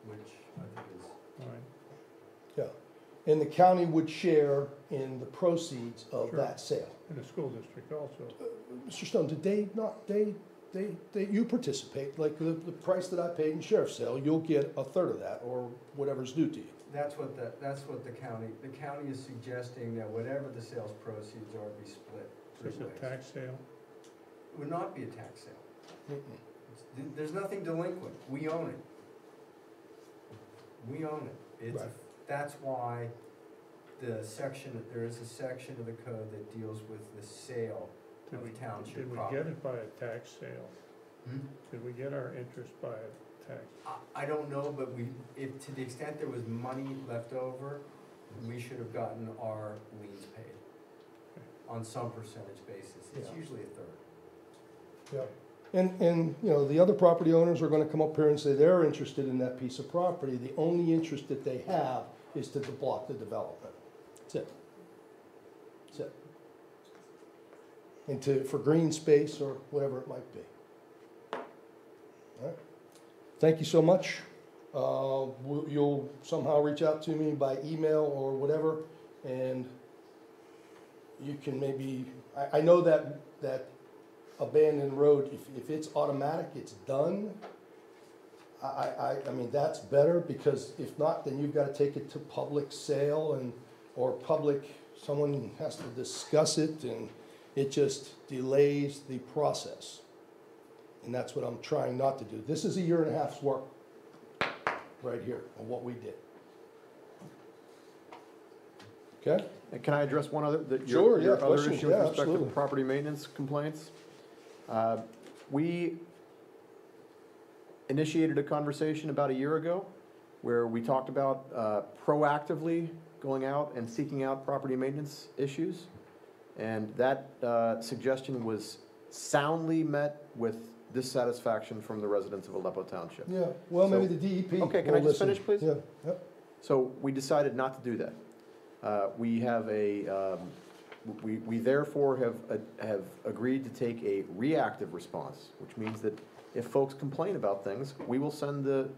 which I think is. All right. Yeah. And the county would share in the proceeds of Sure. that sale. And the school district also. Mr. Stone, did they not, you participate, like the price that I paid in sheriff's sale, you'll get a third of that, or whatever's due to you. That's what the county is suggesting, that whatever the sales proceeds are, be split three Is this ways. a tax sale? It would not be a tax sale. Mm-mm. There's nothing delinquent, we own it. We own it. Right. That's why there is a section of the code that deals with the sale Did of we township Did we property. get it by a tax sale? Did we get our interest by tax? I don't know, but if, to the extent there was money left over, we should have gotten our liens paid on some percentage basis. It's Yeah. usually a third. Yeah. And, you know, the other property owners are gonna come up here and say they're interested in that piece of property. The only interest that they have is to block the development. That's it. That's it. And for green space or whatever it might be. All right. Thank you so much. You'll somehow reach out to me by email or whatever, and you can maybe, I know that abandoned road, if it's automatic, it's done. I mean, that's better, because if not, then you've got to take it to public sale or someone has to discuss it, and it just delays the process. And that's what I'm trying not to do. This is a year and a half's work right here on what we did. Okay? And can I address one other, Sure, your yeah, other questions, issue with yeah, respect to absolutely. property maintenance complaints? We initiated a conversation about a year ago where we talked about proactively going out and seeking out property maintenance issues. And that suggestion was soundly met with dissatisfaction from the residents of Aleppo Township. Yeah, well, So- maybe the DEP. Okay, can will I just listen. finish, please? Yeah, yep. So we decided not to do that. We have we therefore have agreed to take a reactive response, which means that if folks complain about things, we will send the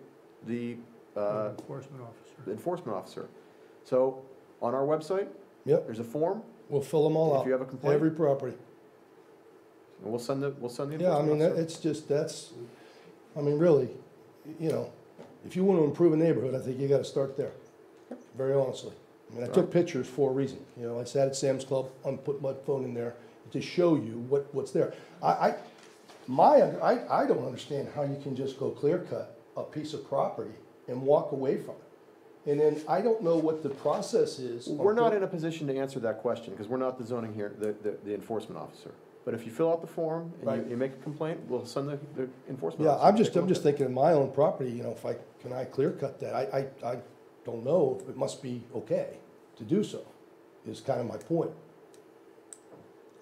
Enforcement officer. enforcement officer. So on our website, Yep. there's a form, We'll fill them all if you out, have a complaint, every property. and we'll send the enforcement Yeah, I mean, officer. it's just, I mean, really, you know, if you want to improve a neighborhood, I think you got to start there, very honestly. I mean, I took pictures for a reason, you know, I sat at Sam's Club, put my phone in there to show you what's there. I don't understand how you can just go clear cut a piece of property and walk away from it. And then I don't know what the process is. We're not in a position to answer that question, because we're not the zoning here, the enforcement officer. But if you fill out the form and Right. you make a complaint, we'll send the enforcement Yeah, officer. I'm to just take a look at it. thinking of my own property, you know, can I clear cut that? I don't know, it must be okay to do so, is kind of my point.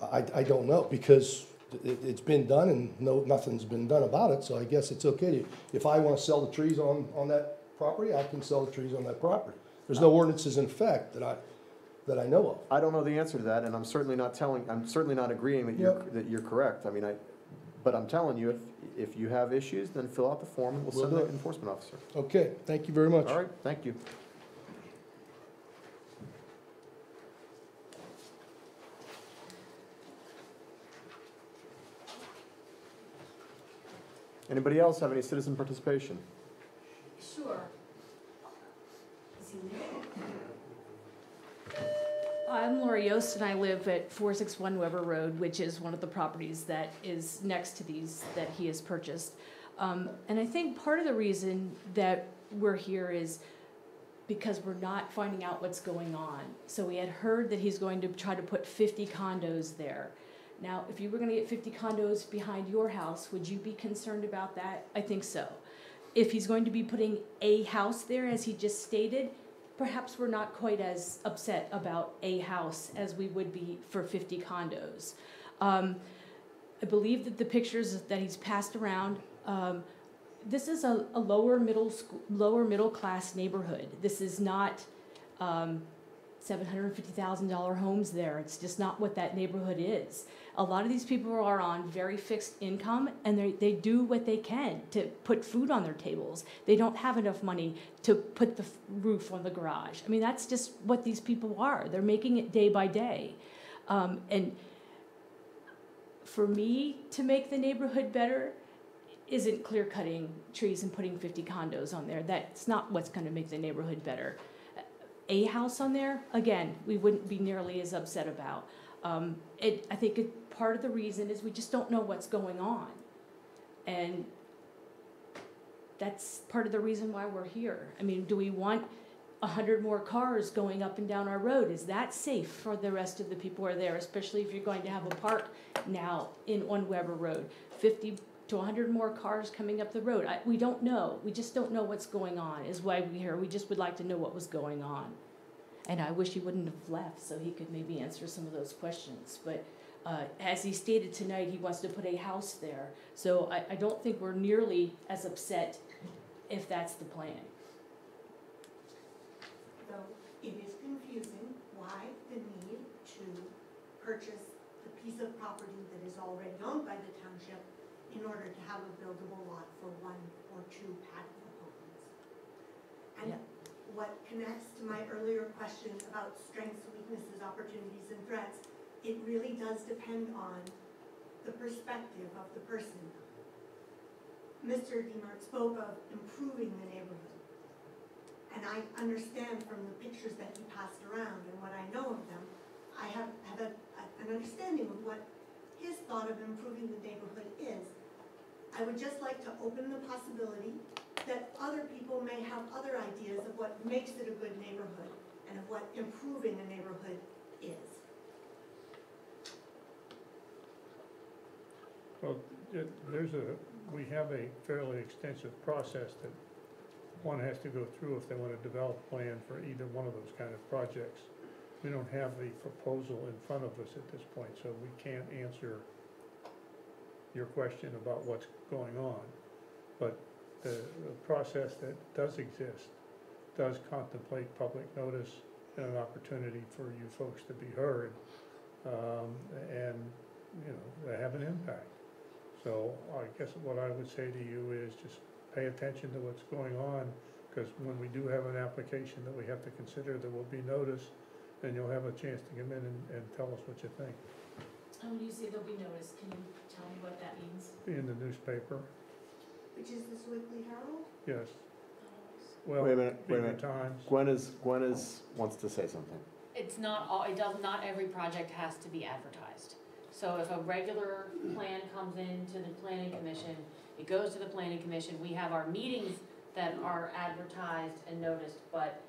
I don't know, because it's been done and nothing's been done about it, so I guess it's okay. If I want to sell the trees on that property, I can sell the trees on that property. There's no ordinances in effect that I know of. I don't know the answer to that, and I'm certainly not agreeing that you're correct. I mean, but I'm telling you, if you have issues, then fill out the form and we'll Will send the do. enforcement officer. Okay, thank you very much. All right, thank you. Anybody else have any citizen participation? Sure. I'm Lori Yost, and I live at 461 Weber Road, which is one of the properties that is next to these that he has purchased. And I think part of the reason that we're here is because we're not finding out what's going on. So we had heard that he's going to try to put 50 condos there. Now, if you were gonna get 50 condos behind your house, would you be concerned about that? I think so. If he's going to be putting a house there, as he just stated, perhaps we're not quite as upset about a house as we would be for 50 condos. I believe that the pictures that he's passed around, this is a lower middle class neighborhood. This is not $750,000 homes there. It's just not what that neighborhood is. A lot of these people are on very fixed income, and they do what they can to put food on their tables. They don't have enough money to put the roof on the garage. I mean, that's just what these people are. They're making it day by day. And for me to make the neighborhood better isn't clear cutting trees and putting 50 condos on there. That's not what's going to make the neighborhood better. A house on there, again, we wouldn't be nearly as upset about. I think part of the reason is we just don't know what's going on. And that's part of the reason why we're here. I mean, do we want 100 more cars going up and down our road? Is that safe for the rest of the people who are there, especially if you're going to have a park now on Weber Road? 50 to 100 more cars coming up the road. We don't know. We just don't know what's going on, is why we're here. We just would like to know what was going on. And I wish he wouldn't have left so he could maybe answer some of those questions. But as he stated tonight, he wants to put a house there. So I don't think we're nearly as upset if that's the plan. Though it is confusing why the need to purchase the piece of property that is already owned by the township in order to have a buildable lot for 1 or 2 patio homes. And Yeah. what connects to my earlier question about strengths, weaknesses, opportunities, and threats, it really does depend on the perspective of the person. Mr. Demark spoke of improving the neighborhood. And I understand from the pictures that he passed around and what I know of them, I have an understanding of what his thought of improving the neighborhood is. I would just like to open the possibility that other people may have other ideas of what makes it a good neighborhood and of what improving a neighborhood is. Well, we have a fairly extensive process that one has to go through if they want to develop a plan for either one of those kind of projects. We don't have the proposal in front of us at this point, so we can't answer your question about what's going on. But the process that does exist does contemplate public notice and an opportunity for you folks to be heard, and, they have an impact. So I guess what I would say to you is just pay attention to what's going on, because when we do have an application that we have to consider, there will be notice, and you'll have a chance to come in and tell us what you think. And when you say there'll be notice, can you tell me what that means? Be in the newspaper, Which is this Weekly Herald? yes. Well, Wait a minute, Beaver Times. Gwen wants to say something. It's not all, not every project has to be advertised. So if a regular plan comes into the planning commission, it goes to the planning commission, we have our meetings that are advertised and noticed, but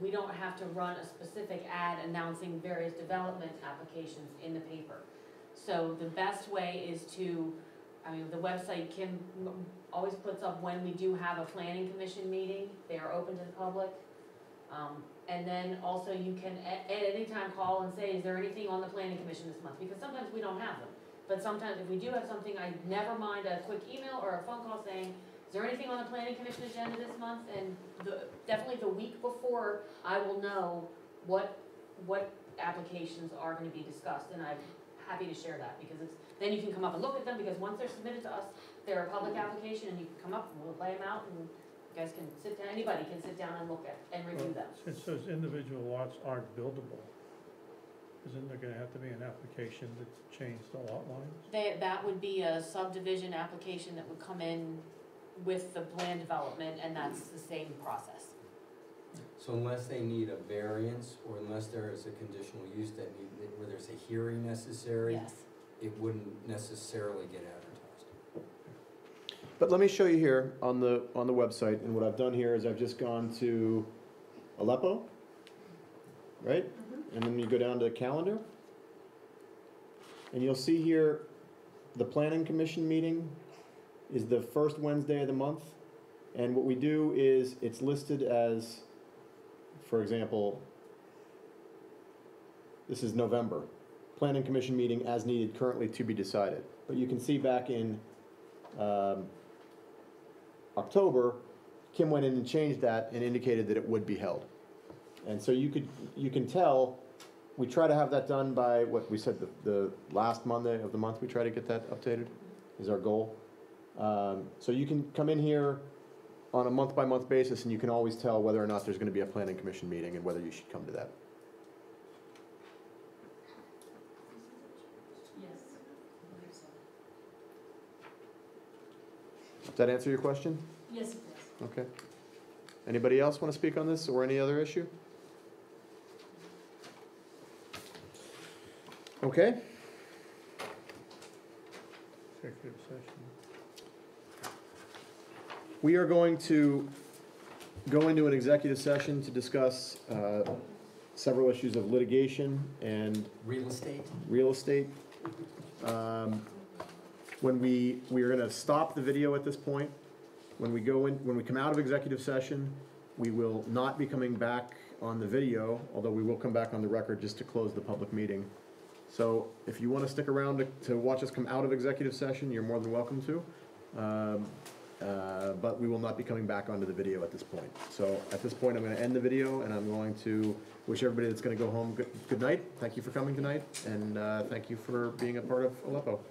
we don't have to run a specific ad announcing various development applications in the paper. So the best way is to, the website, Kim always puts up when we do have a planning commission meeting, they are open to the public. And then also you can at any time call and say, is there anything on the planning commission this month? Because sometimes we don't have them. But sometimes if we do have something, I never mind a quick email or a phone call saying, is there anything on the planning commission agenda this month? And definitely the week before, I will know what applications are gonna be discussed, and I'm happy to share that, because then you can come up and look at them, because once they're submitted to us, they're a public application, and you can come up and we'll lay them out, and you guys can sit down, anybody can sit down and look at, and review them. Since those individual lots aren't buildable, isn't there gonna have to be an application to change the lot lines? That would be a subdivision application that would come in with the plan development, and that's the same process. So unless they need a variance, or unless there is a conditional use where there's a hearing necessary, Yes. it wouldn't necessarily get advertised. But let me show you here on the website, and what I've done here is I've just gone to Aleppo, right? And then you go down to calendar, and you'll see here, the planning commission meeting is the first Wednesday of the month. And what we do is, it's listed as, for example, this is November. Planning commission meeting as needed, currently to be decided. But you can see back in October, Kim went in and changed that and indicated that it would be held. And so you can tell, we try to have that done by, what we said, the last Monday of the month, we try to get that updated, is our goal. So you can come in here on a month-by-month basis, and you can always tell whether or not there's gonna be a planning commission meeting and whether you should come to that. Yes, I believe so. Does that answer your question? Yes, it does. Okay. Anybody else want to speak on this or any other issue? Okay. Executive session. We are going to go into an executive session to discuss several issues of litigation and Real estate? real estate. When we are gonna stop the video at this point. When we come out of executive session, we will not be coming back on the video, although we will come back on the record just to close the public meeting. So if you wanna stick around to watch us come out of executive session, you're more than welcome to. But we will not be coming back onto the video at this point. So at this point, I'm gonna end the video, and I'm going to wish everybody that's gonna go home good night. Thank you for coming tonight, and thank you for being a part of Aleppo.